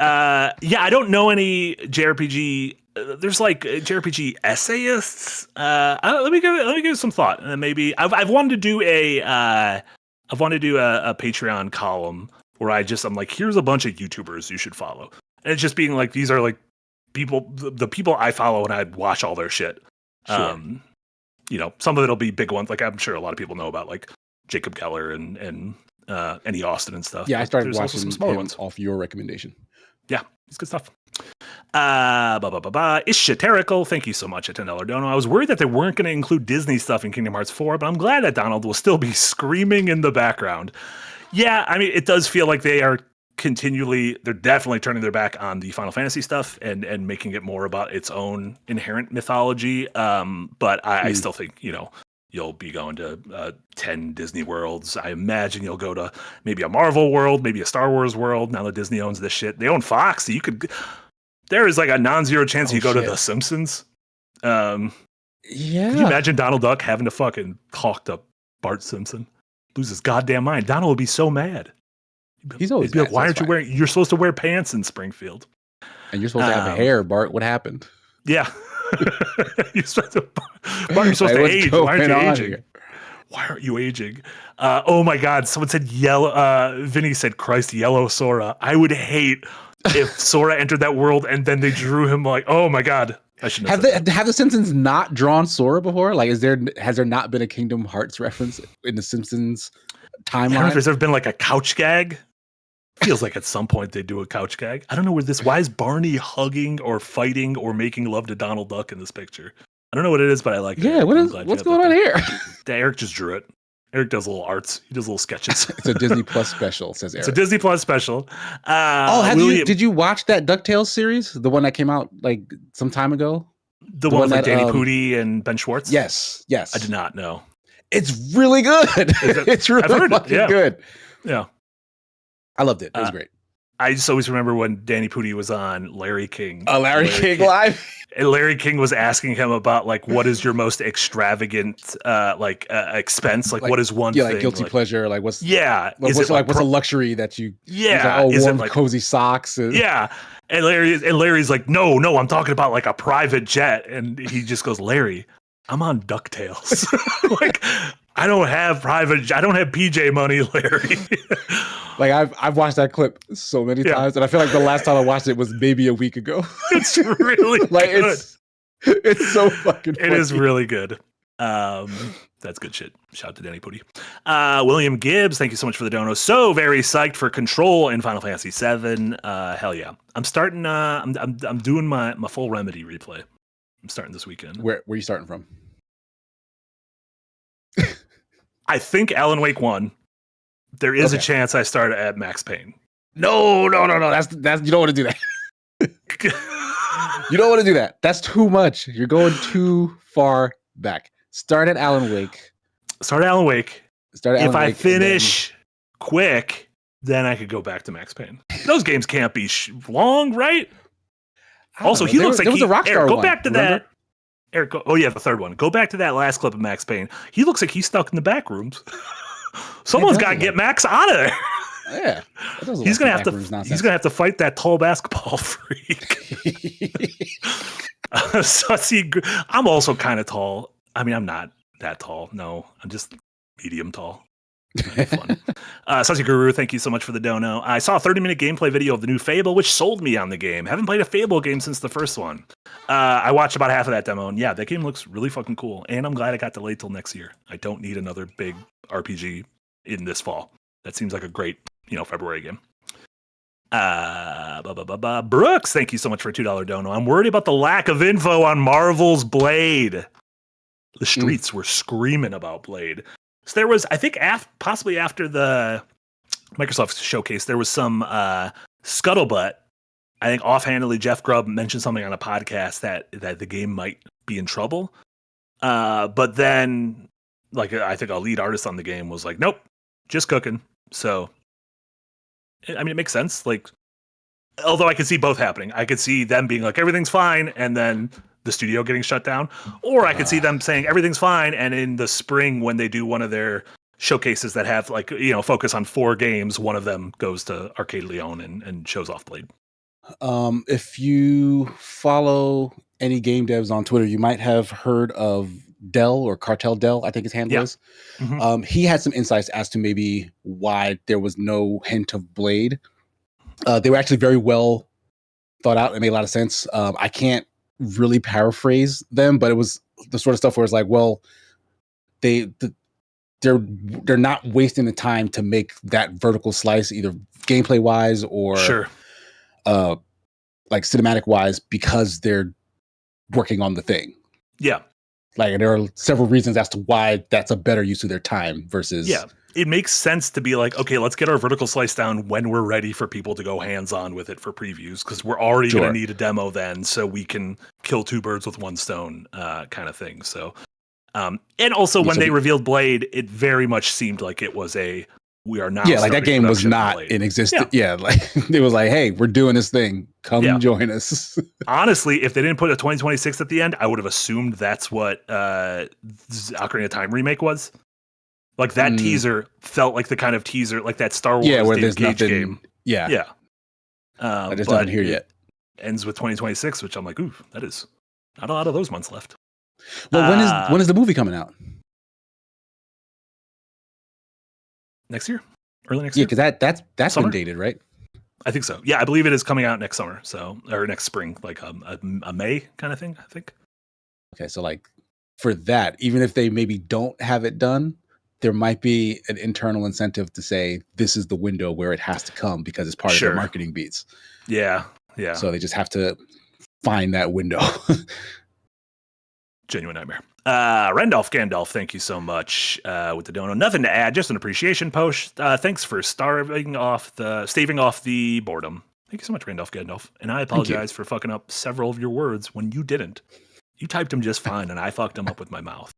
Speaker 1: yeah, I don't know any JRPG. There's like JRPG essayists. Let me give it some thought, and then maybe I've wanted to do a Patreon column where I'm like, here's a bunch of YouTubers you should follow, and it's just being like, these are like people, the people I follow, and I watch all their shit. Sure. Some of it'll be big ones, like I'm sure a lot of people know about, like Jacob Keller and Annie Austin and stuff.
Speaker 2: Yeah, I started watching some smaller ones off your recommendation.
Speaker 1: Yeah, it's good stuff. Ishaterical, thank you so much at $10 dono. I was worried that they weren't going to include Disney stuff in Kingdom Hearts 4, but I'm glad that Donald will still be screaming in the background. Yeah, I mean, it does feel like they're definitely turning their back on the Final Fantasy stuff and making it more about its own inherent mythology. But I still think, you'll be going to 10 Disney worlds. I imagine you'll go to maybe a Marvel world, maybe a Star Wars world. Now that Disney owns this shit, they own Fox. So there is like a non-zero chance you go to The Simpsons. Yeah. Can you imagine Donald Duck having to fucking talk to Bart Simpson? Lose his goddamn mind. Donald would be so mad.
Speaker 2: He's always
Speaker 1: like, why aren't you wearing? You're supposed to wear pants in Springfield,
Speaker 2: and you're supposed to have hair, Bart. What happened?
Speaker 1: Yeah, you're supposed to age. Why aren't you aging? Here? Why aren't you aging? Oh my God! Someone said yellow. Vinny said, "Christ, yellow Sora." I would hate if Sora entered that world and then they drew him like, oh my God. I shouldn't
Speaker 2: have the Simpsons not drawn Sora before? Like, has there not been a Kingdom Hearts reference in the Simpsons timeline? I don't know if
Speaker 1: there's ever been like a couch gag. Feels like at some point they do a couch gag. I don't know why is Barney hugging or fighting or making love to Donald Duck in this picture? I don't know what it is, but I like it.
Speaker 2: Yeah, what's going on here?
Speaker 1: Eric just drew it. Eric does little arts. He does little sketches.
Speaker 2: It's a Disney Plus special, says Eric.
Speaker 1: It's a Disney Plus special.
Speaker 2: Did you watch that DuckTales series? The one that came out like some time ago?
Speaker 1: The one with like Danny Pudi and Ben Schwartz?
Speaker 2: Yes.
Speaker 1: I did not know.
Speaker 2: It's really good. It's really fucking good.
Speaker 1: Yeah.
Speaker 2: I loved it. It was great.
Speaker 1: I just always remember when Danny Pudi was on Larry King.
Speaker 2: Larry King Live?
Speaker 1: And Larry King was asking him about, like, what is your most extravagant, expense? Like, what is one thing?
Speaker 2: Yeah, like guilty pleasure. Like, what's
Speaker 1: a
Speaker 2: luxury that you...
Speaker 1: Yeah.
Speaker 2: Warm, cozy socks.
Speaker 1: Yeah. And Larry's like, no, I'm talking about, like, a private jet. And he just goes, Larry, I'm on DuckTales. Like, I don't have PJ money, Larry.
Speaker 2: Like, I've watched that clip so many times, and I feel like the last time I watched it was maybe a week ago.
Speaker 1: It's really
Speaker 2: like
Speaker 1: good.
Speaker 2: It's so fucking funny.
Speaker 1: It is really good. That's good shit. Shout out to Danny Pudi. William Gibbs, thank you so much for the dono. So very psyched for Control in Final Fantasy VII. Hell yeah. I'm starting, I'm doing my full Remedy replay. I'm starting this weekend.
Speaker 2: Where are you starting from?
Speaker 1: I think Alan Wake 1. There is a chance I start at Max Payne.
Speaker 2: No. That's you don't want to do that. You don't want to do that. That's too much. You're going too far back. Start at Alan Wake. If I finish
Speaker 1: quick, then I could go back to Max Payne. Those games can't be long, right? Also, he looks like
Speaker 2: there was a Rockstar
Speaker 1: Go
Speaker 2: one,
Speaker 1: back to
Speaker 2: remember?
Speaker 1: that. Eric, the third one. Go back to that last clip of Max Payne. He looks like he's stuck in the back rooms. Someone's got to get Max out of there.
Speaker 2: Yeah,
Speaker 1: he's gonna have to fight that tall basketball freak. I'm also kind of tall. I mean, I'm not that tall. No, I'm just medium tall. Fun. Sussy Guru, thank you so much for the dono. I saw a 30-minute gameplay video of the new Fable, which sold me on the game. Haven't played a Fable game since the first one. I watched about half of that demo, and yeah, that game looks really fucking cool. And I'm glad it got delayed till next year. I don't need another big RPG in this fall. That seems like a great, February game. Brooks, thank you so much for a $2 dono. I'm worried about the lack of info on Marvel's Blade. The streets were screaming about Blade. So there was, I think, possibly after the Microsoft showcase, there was some scuttlebutt I think offhandedly Jeff Grubb mentioned something on a podcast that the game might be in trouble. But then, like, I think a lead artist on the game was like, nope, just cooking. So, I mean, it makes sense. Like, although I could see both happening. I could see them being like, everything's fine, and then the studio getting shut down. Or I could see them saying everything's fine, and in the spring when they do one of their showcases that have, like, you know, focus on 4 games, one of them goes to Arcade Leon and shows off Blade.
Speaker 2: If you follow any game devs on Twitter, you might have heard of Dell, or Cartel Dell, I think his handle is. Mm-hmm. He had some insights as to maybe why there was no hint of Blade. They were actually very well thought out. It made a lot of sense. I can't really paraphrase them, but it was the sort of stuff where it's like, well, they're not wasting the time to make that vertical slice, either gameplay wise or like cinematic wise, because they're working on the thing.
Speaker 1: Yeah.
Speaker 2: Like, there are several reasons as to why that's a better use of their time versus.
Speaker 1: Yeah. It makes sense to be like, okay, let's get our vertical slice down when we're ready for people to go hands-on with it for previews, because we're already going to need a demo then, so we can kill 2 birds with 1 stone kind of thing. So, and also when they revealed Blade, it very much seemed like it was we are now.
Speaker 2: Yeah, like that game was not in existence. Yeah, like it was like, hey, we're doing this thing. Come join us.
Speaker 1: Honestly, if they didn't put a 2026 at the end, I would have assumed that's what Ocarina of Time remake was. Like, that teaser felt like the kind of teaser, like that Star Wars
Speaker 2: where
Speaker 1: David
Speaker 2: there's
Speaker 1: Cage
Speaker 2: nothing,
Speaker 1: game.
Speaker 2: Yeah.
Speaker 1: There's
Speaker 2: nothing here yet.
Speaker 1: Ends with 2026, which I'm like, ooh, that is not a lot of those months left.
Speaker 2: Well, when is the movie coming out?
Speaker 1: Next year? Early next year?
Speaker 2: Yeah, because that's been dated, right?
Speaker 1: I think so. Yeah, I believe it is coming out next summer, or next spring, like a May kind of thing, I think.
Speaker 2: Okay, so like for that, even if they maybe don't have it done, there might be an internal incentive to say this is the window where it has to come because it's part of their marketing beats.
Speaker 1: Yeah.
Speaker 2: So they just have to find that window.
Speaker 1: Genuine nightmare. Randolph Gandalf, thank you so much with the dono. Nothing to add, just an appreciation post. Thanks for staving off the boredom. Thank you so much, Randolph Gandalf. And I apologize for fucking up several of your words when you didn't. You typed them just fine, and I fucked them up with my mouth.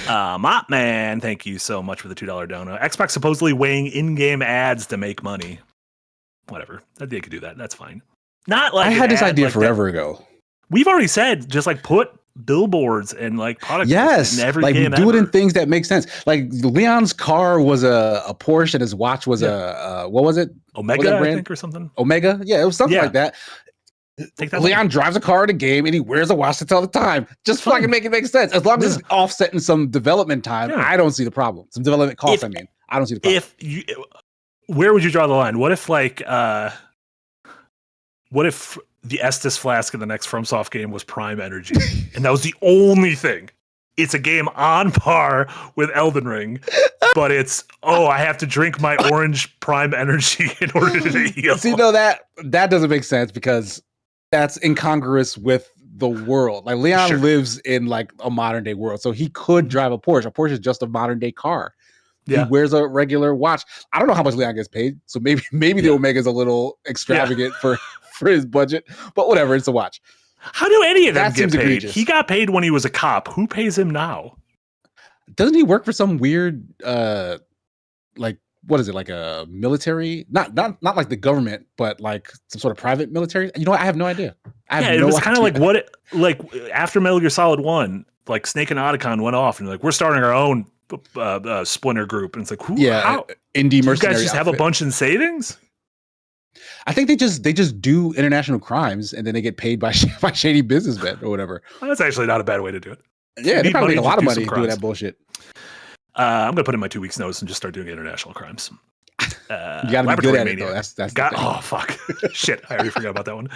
Speaker 1: Mop Man, thank you so much for the $2 dono. Xbox supposedly weighing in-game ads to make money. Whatever, they could do that. That's fine. Not like
Speaker 2: I had this idea forever ago.
Speaker 1: We've already said, just like put billboards and like product
Speaker 2: in
Speaker 1: every
Speaker 2: like
Speaker 1: game
Speaker 2: do
Speaker 1: ever.
Speaker 2: it in things that make sense. Like Leon's car was a Porsche and his watch was a what was it?
Speaker 1: Omega, I think, or something.
Speaker 2: Omega, yeah, it was something like that.
Speaker 1: Take that
Speaker 2: Leon drives a car in a game and he wears a watch all the time. Just fucking make it make sense. As long as it's offsetting some development time, I don't see the problem. Some development costs, I don't see the problem.
Speaker 1: Where would you draw the line? What if the Estus flask in the next FromSoft game was Prime Energy, and that was the only thing? It's a game on par with Elden Ring, but it's, I have to drink my orange Prime Energy in order to heal.
Speaker 2: See, no, that doesn't make sense because that's incongruous with the world. Like Leon lives in like a modern day world, so he could drive a Porsche. A Porsche is just a modern day car. Yeah. He wears a regular watch. I don't know how much Leon gets paid, so maybe the Omega is a little extravagant for his budget, but whatever, it's a watch.
Speaker 1: How do any of them get paid? Egregious. He got paid when he was a cop. Who pays him now?
Speaker 2: Doesn't he work for some weird, like, what is it, like a military? Not like the government, but like some sort of private military. You know what? I have no idea.
Speaker 1: It was kind of like after Metal Gear Solid 1, like Snake and Otacon went off and like, we're starting our own Splinter group, and it's like, how
Speaker 2: indie mercenary?
Speaker 1: You guys just have a bunch in savings?
Speaker 2: I think they just do international crimes and then they get paid by shady businessmen or whatever.
Speaker 1: Well, that's actually not a bad way to do it.
Speaker 2: Yeah, they probably make a lot of money doing that bullshit.
Speaker 1: I'm gonna put in my 2 weeks notice and just start doing international crimes.
Speaker 2: You gotta be good at it though. That's
Speaker 1: oh fuck, shit! I already forgot about that one.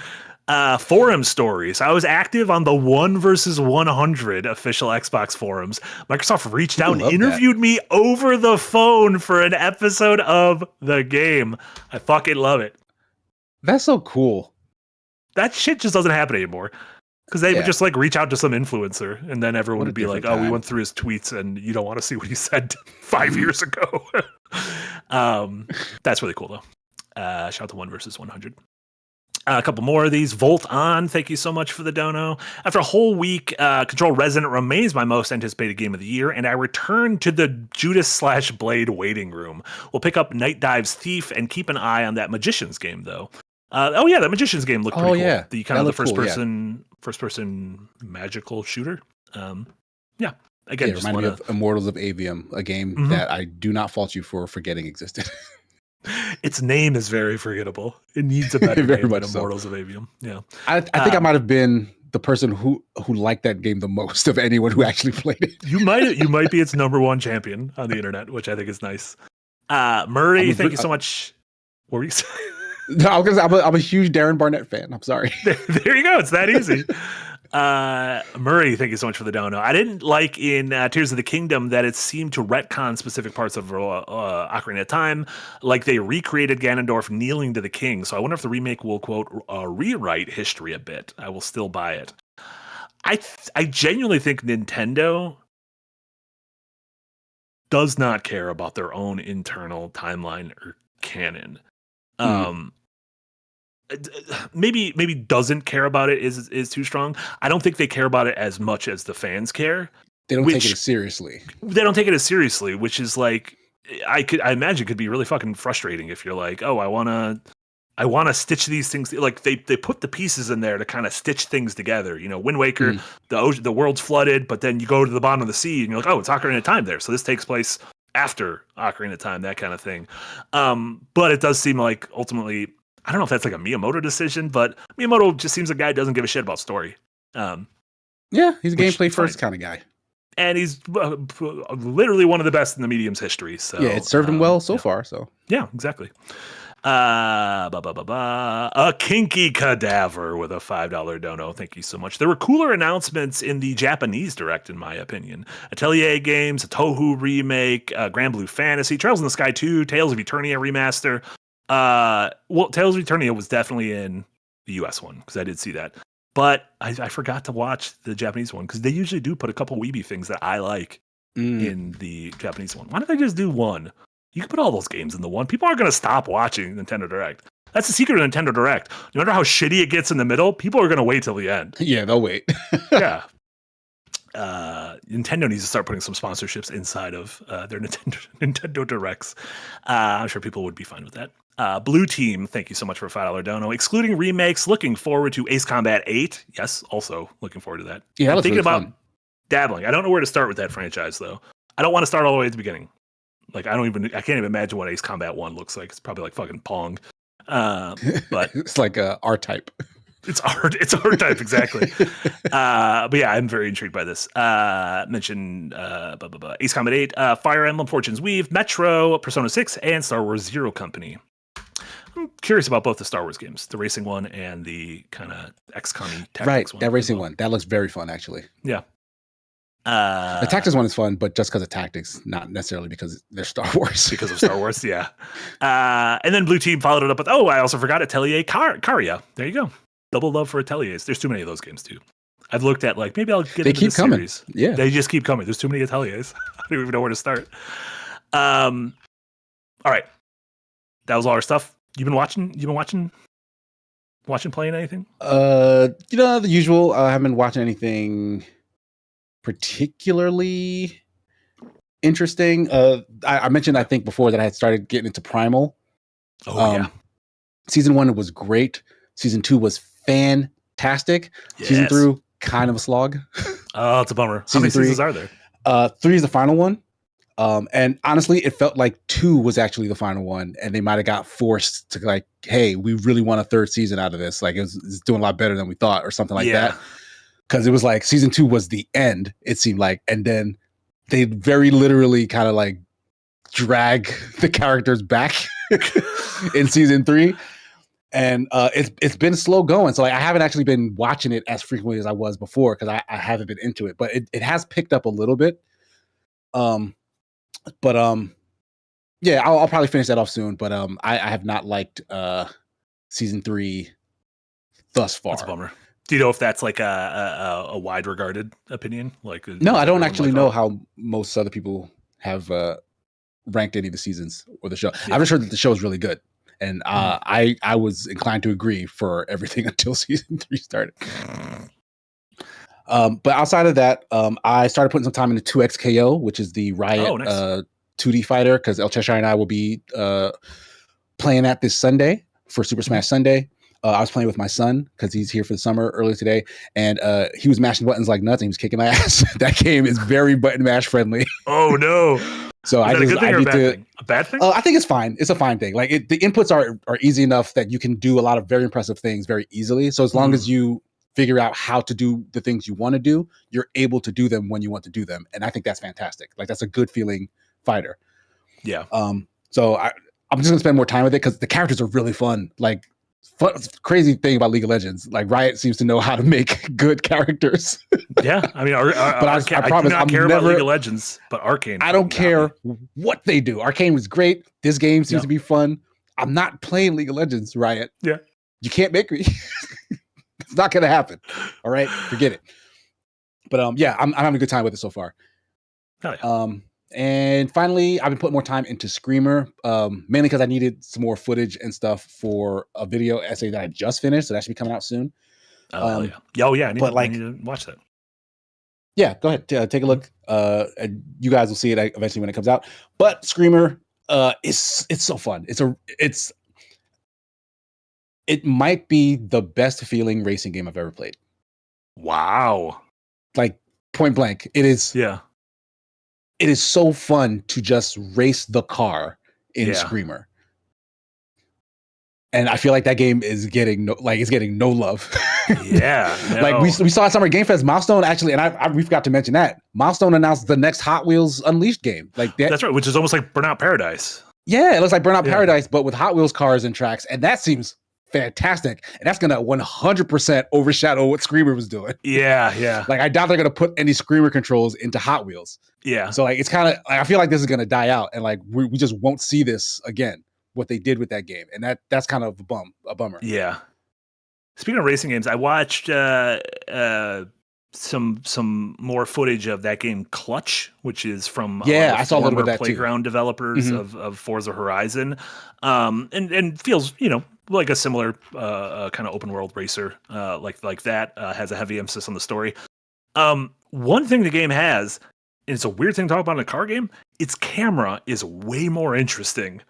Speaker 1: Forum stories. I was active on the 1 versus 100 official Xbox forums. Microsoft reached out and interviewed me over the phone for an episode of the game. I fucking love it.
Speaker 2: That's so cool.
Speaker 1: That shit just doesn't happen anymore. Because they would just like reach out to some influencer and then everyone would be like, oh, we went through his tweets and you don't want to see what he said 5 years ago. That's really cool though. Shout out to 1 versus 100. A couple more of these. Volt On, thank you so much for the dono. After a whole week, Control Resonant remains my most anticipated game of the year, and I return to the Judas/Blade waiting room. We'll pick up Night Dive's Thief and keep an eye on that Magician's game, though. That Magician's game looked pretty cool.
Speaker 2: Yeah.
Speaker 1: The kind of the first person magical shooter. Yeah. Again,
Speaker 2: just reminded me of Immortals of Avium, a game that I do not fault you for forgetting existed.
Speaker 1: Its name is very forgettable. It needs a better name than Immortals of Avium. Yeah,
Speaker 2: I think I might have been the person who liked that game the most of anyone who actually played it.
Speaker 1: You might be its number one champion on the internet, which I think is nice. Murray, thank you so much. What were you saying?
Speaker 2: No, I was gonna say I'm a huge Darren Barnett fan. I'm sorry.
Speaker 1: There you go. It's that easy. Murray, thank you so much for the dono. I didn't like in Tears of the Kingdom that it seemed to retcon specific parts of Ocarina of Time, like they recreated Ganondorf kneeling to the king. So I wonder if the remake will, quote, rewrite history a bit. I will still buy it. I genuinely think Nintendo does not care about their own internal timeline or canon. Maybe doesn't care about it is too strong. I don't think they care about it as much as the fans care.
Speaker 2: They don't take it as seriously.
Speaker 1: They don't take it as seriously, which is like I imagine could be really fucking frustrating if you're like, oh, I wanna stitch these things. Like they put the pieces in there to kind of stitch things together. You know, Wind Waker, the world's flooded, but then you go to the bottom of the sea and you're like, oh, it's Ocarina of Time there. So this takes place after Ocarina of Time, that kind of thing. But it does seem like ultimately, I don't know if that's like a Miyamoto decision, but Miyamoto just seems a guy who doesn't give a shit about story.
Speaker 2: Yeah, he's a gameplay first kind of guy.
Speaker 1: And he's literally one of the best in the medium's history. So
Speaker 2: yeah, it served him well so far. So
Speaker 1: yeah, exactly. A kinky cadaver with a $5 dono. Thank you so much. There were cooler announcements in the Japanese Direct, in my opinion. Atelier Games, a Touhou remake, Grand Blue Fantasy, Trails in the Sky 2, Tales of Eternia remaster. Well, Tales of Eternia was definitely in the US one because I did see that. But I forgot to watch the Japanese one because they usually do put a couple weeby things that I like in the Japanese one. Why don't they just do one? You can put all those games in the one. People aren't going to stop watching Nintendo Direct. That's the secret of Nintendo Direct. No matter how shitty it gets in the middle, people are going to wait till the end.
Speaker 2: Yeah, they'll wait.
Speaker 1: Yeah. Nintendo needs to start putting some sponsorships inside of their Nintendo Directs. I'm sure people would be fine with that. Blue Team, thank you so much for a $5 dono. Excluding remakes, looking forward to Ace Combat 8. Yes, also looking forward to that.
Speaker 2: Yeah,
Speaker 1: I'm thinking
Speaker 2: really
Speaker 1: about
Speaker 2: fun.
Speaker 1: dabbling. I don't know where to start with that franchise, though. I don't want to start all the way at the beginning. Like, I can't even imagine what Ace Combat 1 looks like. It's probably like fucking Pong. But
Speaker 2: it's like a R-Type.
Speaker 1: It's R-Type, exactly. But yeah, I'm very intrigued by this. Mentioned Ace Combat 8, Fire Emblem Fortune's Weave, Metro, Persona 6, and Star Wars Zero Company. I'm curious about both the Star Wars games, the racing one and the kind of XCOM-y tactics one.
Speaker 2: That racing one. That looks very fun, actually.
Speaker 1: Yeah.
Speaker 2: The tactics one is fun, but just because of tactics, not necessarily because they're Star Wars.
Speaker 1: Because of Star Wars, yeah. And then Blue Team followed it up with, I also forgot Atelier Caria. There you go. Double love for Ateliers. There's too many of those games, too. I've looked at, like, maybe I'll get into this
Speaker 2: coming.
Speaker 1: Series.
Speaker 2: Yeah.
Speaker 1: They just keep coming. There's too many Ateliers. I don't even know where to start. All right. That was all our stuff. You've been watching, playing anything?
Speaker 2: The usual. I haven't been watching anything particularly interesting. I mentioned, I think before, that I had started getting into Primal.
Speaker 1: Yeah.
Speaker 2: Season 1 was great. Season 2 was fantastic.
Speaker 1: Yes.
Speaker 2: Season 3, kind of a slog.
Speaker 1: Oh, it's a bummer. How many seasons are there?
Speaker 2: 3 is the final one. And honestly, it felt like 2 was actually the final one, and they might have got forced to, like, hey, we really want a 3rd season out of this. Like, it's doing a lot better than we thought, or something like that. Because it was like season 2 was the end, it seemed like, and then they very literally kind of like drag the characters back in season 3. And it's been slow going, so like I haven't actually been watching it as frequently as I was before because I haven't been into it, but it has picked up a little bit. Yeah, I'll probably finish that off soon. But I have not liked season 3 thus far.
Speaker 1: That's a bummer. Do you know if that's like a wide regarded opinion? Like,
Speaker 2: no, I don't actually know how most other people have ranked any of the seasons or the show.
Speaker 1: Yeah.
Speaker 2: I've just heard that the show is really good. and I was inclined to agree for everything until season 3 started. But outside of that, I started putting some time into 2XKO, which is the Riot
Speaker 1: nice.
Speaker 2: 2D fighter, because El Cheshire and I will be playing that this Sunday for Super Smash Sunday. I was playing with my son because he's here for the summer earlier today, and he was mashing buttons like nuts and he was kicking my ass. That game is very button mash friendly.
Speaker 1: Oh no!
Speaker 2: So
Speaker 1: is that a good thing or a bad thing? A bad thing?
Speaker 2: I think it's fine. It's a fine thing. Like the inputs are easy enough that you can do a lot of very impressive things very easily. So as long as you figure out how to do the things you want to do, you're able to do them when you want to do them. And I think that's fantastic. Like that's a good feeling fighter.
Speaker 1: Yeah.
Speaker 2: So I'm just gonna spend more time with it because the characters are really fun. Like crazy thing about League of Legends, like Riot seems to know how to make good characters.
Speaker 1: Yeah. I mean,
Speaker 2: but I promise
Speaker 1: I do not care about League of Legends, but Arcane.
Speaker 2: I don't care what they do. Arcane was great. This game seems to be fun. I'm not playing League of Legends, Riot.
Speaker 1: Yeah.
Speaker 2: You can't make me. It's not going to happen. All right, forget it. But yeah, I'm having a good time with it so far.
Speaker 1: Oh, yeah.
Speaker 2: And finally, I've been putting more time into Screamer, mainly because I needed some more footage and stuff for a video essay that I just finished, so that should be coming out soon.
Speaker 1: Oh yeah! Oh yeah! I need to watch that.
Speaker 2: Yeah, go ahead, take a look. And you guys will see it eventually when it comes out. But Screamer, it's so fun. It might be the best feeling racing game I've ever played.
Speaker 1: Wow.
Speaker 2: Like point blank. It is.
Speaker 1: Yeah.
Speaker 2: It is so fun to just race the car in Screamer. And I feel like that game is getting no love.
Speaker 1: Yeah. No.
Speaker 2: Like we saw at Summer Game Fest, Milestone actually, and we forgot to mention that Milestone announced the next Hot Wheels Unleashed game. Like
Speaker 1: that's right, which is almost like Burnout Paradise.
Speaker 2: Yeah, it looks like Burnout Paradise, but with Hot Wheels cars and tracks, and that seems fantastic. And that's gonna 100% overshadow what Screamer was doing.
Speaker 1: Yeah, yeah.
Speaker 2: Like I doubt they're gonna put any Screamer controls into Hot Wheels.
Speaker 1: Yeah.
Speaker 2: So like it's kind of like I feel like this is gonna die out, and like we just won't see this again. What they did with that game, and that's kind of a bummer.
Speaker 1: Yeah. Speaking of racing games, I watched some more footage of that game Clutch, which is from
Speaker 2: I saw a little bit of that
Speaker 1: Playground
Speaker 2: too.
Speaker 1: developers of Forza Horizon, and feels like a similar kind of open world racer like that has a heavy emphasis on the story. One thing the game has, and it's a weird thing to talk about in a car game, its camera is way more interesting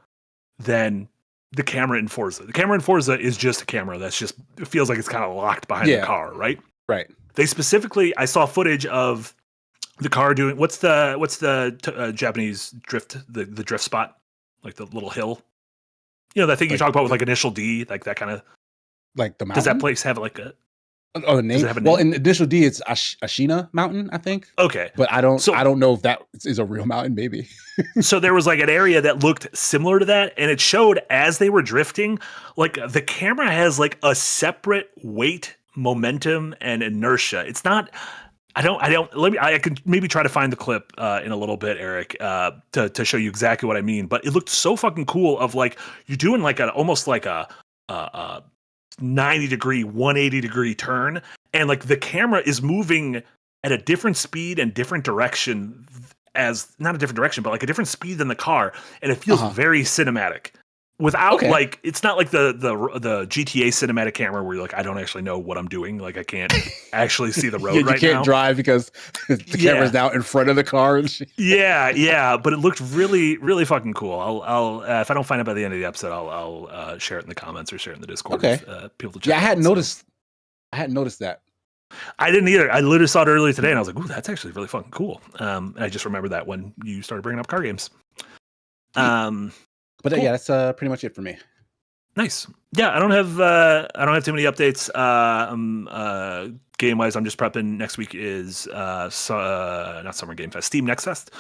Speaker 1: than the camera in Forza. The camera in Forza is just a camera that's just, it feels like it's kind of locked behind the car, right?
Speaker 2: Right.
Speaker 1: They specifically, I saw footage of the car doing, what's the Japanese drift, the drift spot, like the little hill. You know, that thing you talk about with like Initial D, like that kind of,
Speaker 2: like the mountain?
Speaker 1: Does that place have like a,
Speaker 2: the name? Well, in Initial D, it's Ashina Mountain, I think.
Speaker 1: Okay.
Speaker 2: But I don't know if that is a real mountain, maybe.
Speaker 1: So there was like an area that looked similar to that, and it showed as they were drifting, like the camera has like a separate weight, momentum, and inertia. It's not, I can maybe try to find the clip in a little bit, Eric, to show you exactly what I mean. But it looked so fucking cool of like, you're doing like almost like a 90-degree, 180-degree turn, and like the camera is moving at a different speed and different direction, as not a different direction, but like a different speed than the car, and it feels very cinematic. Without like, it's not like the GTA cinematic camera where you're like, I don't actually know what I'm doing, like I can't actually see the road right now.
Speaker 2: You can't drive because the camera's now in front of the car and shit.
Speaker 1: Yeah, but it looked really, really fucking cool. I'll if I don't find it by the end of the episode, I'll share it in the comments or share it in the Discord.
Speaker 2: Okay.
Speaker 1: With, people to check
Speaker 2: I hadn't noticed that.
Speaker 1: I didn't either. I literally saw it earlier today, and I was like, "Ooh, that's actually really fucking cool." And I just remember that when you started bringing up car games.
Speaker 2: But cool. Yeah, that's pretty much it for me.
Speaker 1: Nice. Yeah, I don't have too many updates. Game wise, I'm just prepping. Next week is not Summer Game Fest, Steam Next Fest.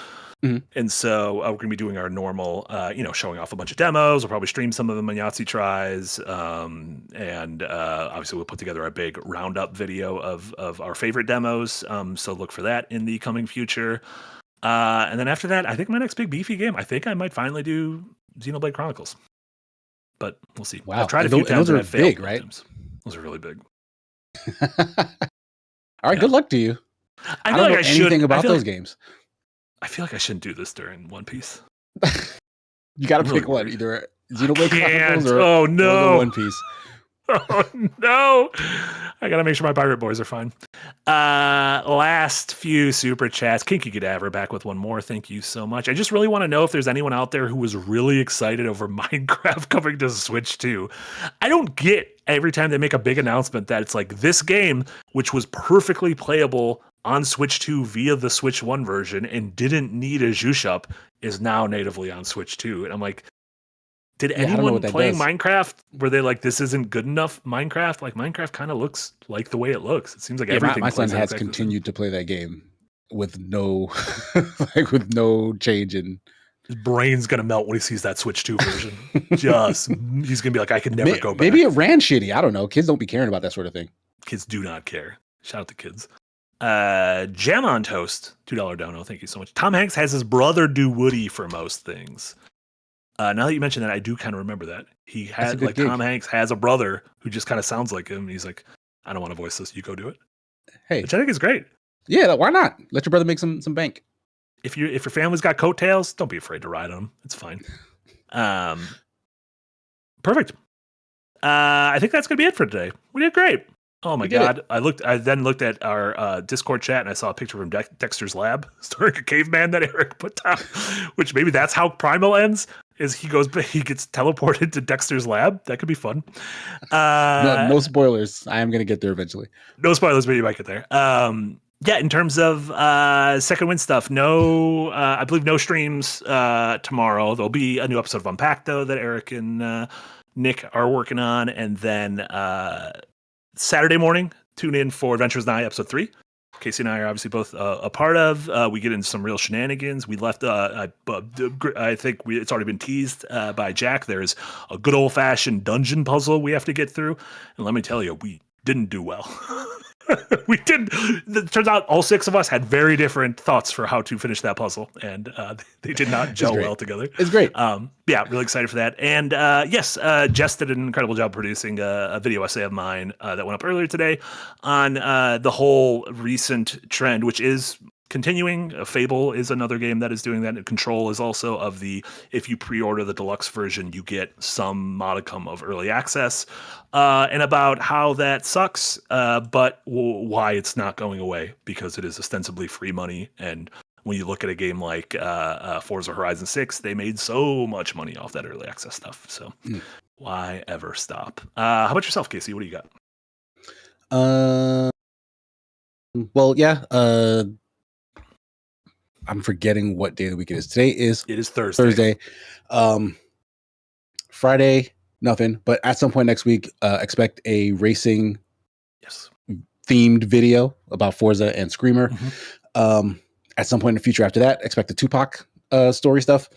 Speaker 1: And so we're gonna be doing our normal, showing off a bunch of demos. We'll probably stream some of them on Yahtzee tries, and obviously we'll put together a big roundup video of our favorite demos. So look for that in the coming future. And then after that, I think my next big beefy game, I think I might finally do Xenoblade Chronicles, but we'll see.
Speaker 2: Wow,
Speaker 1: I've tried a few times.
Speaker 2: Those are big, right?
Speaker 1: Those are really big.
Speaker 2: All right, good luck to you.
Speaker 1: I don't know
Speaker 2: anything about those games.
Speaker 1: I feel like I shouldn't do this during One Piece.
Speaker 2: You got to pick one, either Xenoblade Chronicles
Speaker 1: or
Speaker 2: the One Piece?
Speaker 1: Oh no! I gotta make sure my pirate boys are fine. Last few super chats. Kinky Cadaver back with one more. Thank you so much. I just really want to know if there's anyone out there who was really excited over Minecraft coming to Switch 2. I don't get every time they make a big announcement that it's like this game, which was perfectly playable on Switch 2 via the Switch 1 version and didn't need a juice up, is now natively on Switch 2. And I'm like, did anyone playing Minecraft, were they like, this isn't good enough Minecraft? Like, Minecraft kind of looks like the way it looks. It seems like everything.
Speaker 2: My son has continued to play that game with no, with no change in.
Speaker 1: His brain's going to melt when he sees that Switch 2 version. He's going to be like, I can never go back.
Speaker 2: Maybe it ran shitty. I don't know. Kids don't be caring about that sort of thing.
Speaker 1: Kids do not care. Shout out to kids. Jam on Toast, $2 dono. Thank you so much. Tom Hanks has his brother do Woody for most things. Now that you mention that, I do kind of remember that. He had, like, Tom Hanks has a brother who just kind of sounds like him. He's like, I don't want to voice this. You go do it.
Speaker 2: Hey,
Speaker 1: which I think is great.
Speaker 2: Yeah, why not? Let your brother make some bank.
Speaker 1: If your family's got coattails, don't be afraid to ride on them. It's fine. Perfect. I think that's gonna be it for today. We did great. Oh my god! I then looked at our Discord chat and I saw a picture from Dexter's Lab, starring a caveman that Eric put down. Which maybe that's how Primal ends. Is he gets teleported to Dexter's Lab? That could be fun.
Speaker 2: No spoilers. I am gonna get there eventually.
Speaker 1: No spoilers, but you might get there. Yeah, in terms of Second Wind stuff, I believe no streams tomorrow. There'll be a new episode of Unpacked though that Eric and Nick are working on, and then Saturday morning, tune in for Adventures Nigh episode 3. Casey and I are obviously both a part of. We get into some real shenanigans. We left. I think it's already been teased by Jack. There's a good old fashioned dungeon puzzle we have to get through, and let me tell you, we didn't do well. We did. It turns out all 6 of us had very different thoughts for how to finish that puzzle, and they did not gel well together.
Speaker 2: It's great.
Speaker 1: Yeah, really excited for that. And yes, Jess did an incredible job producing a video essay of mine that went up earlier today on the whole recent trend, which is continuing. Fable is another game that is doing that. And Control is also of the, if you pre-order the deluxe version, you get some modicum of early access, and about how that sucks, but why it's not going away, because it is ostensibly free money. And when you look at a game like Forza Horizon 6, they made so much money off that early access stuff. So why ever stop? How about yourself, Casey? What do you got?
Speaker 2: Well, yeah. I'm forgetting what day of the week it is. It is Thursday. Friday, nothing. But at some point next week, expect a racing themed video about Forza and Screamer. At some point in the future after that, expect the Tupac story stuff,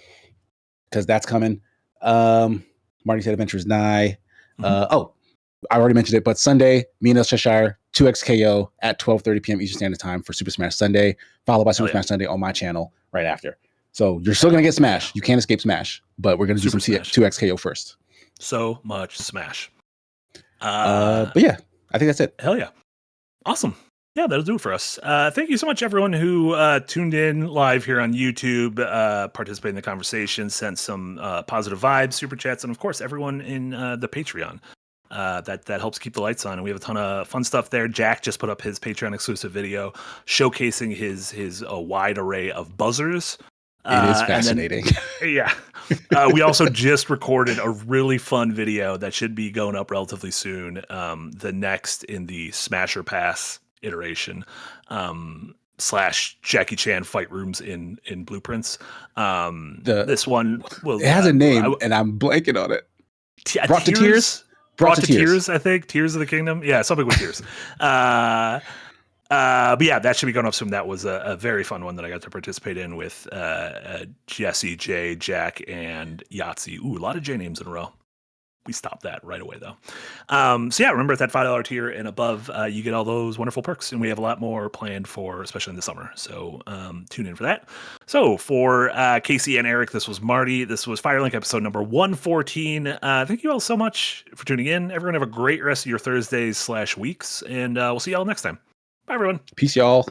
Speaker 2: because that's coming. Marty said Adventures Nigh. I already mentioned it, but Sunday, me and Cheshire, 2XKO at 12:30 p.m. Eastern Standard Time for Super Smash Sunday, followed by Super Smash Sunday on my channel right after. So you're still going to get Smash. You can't escape Smash, but we're going to do some 2XKO first.
Speaker 1: So much Smash.
Speaker 2: But yeah, I think that's it.
Speaker 1: Hell yeah. Awesome. Yeah, that'll do it for us. Thank you so much, everyone who tuned in live here on YouTube, participated in the conversation, sent some positive vibes, super chats, and of course, everyone in the Patreon. That helps keep the lights on, and we have a ton of fun stuff there. Jack just put up his Patreon exclusive video showcasing his wide array of buzzers.
Speaker 2: It is fascinating.
Speaker 1: We also just recorded a really fun video that should be going up relatively soon. The next in the Smasher Pass iteration, / Jackie Chan fight rooms in Blueprints. This one
Speaker 2: it has a name, and I'm blanking on it. Brought to Tears.
Speaker 1: Brought to Tears, I think. Tears of the Kingdom. Yeah, something with tears. But yeah, that should be going up soon. That was a very fun one that I got to participate in with Jesse, Jay, Jack, and Yahtzee. Ooh, a lot of J names in a row. We stopped that right away, though. So yeah, remember at that $5 tier and above, you get all those wonderful perks, and we have a lot more planned for, especially in the summer. So tune in for that. So for Casey and Eric, this was Marty. This was Firelink episode number 114. Thank you all so much for tuning in. Everyone have a great rest of your Thursdays / weeks, and we'll see y'all next time. Bye, everyone.
Speaker 2: Peace, y'all.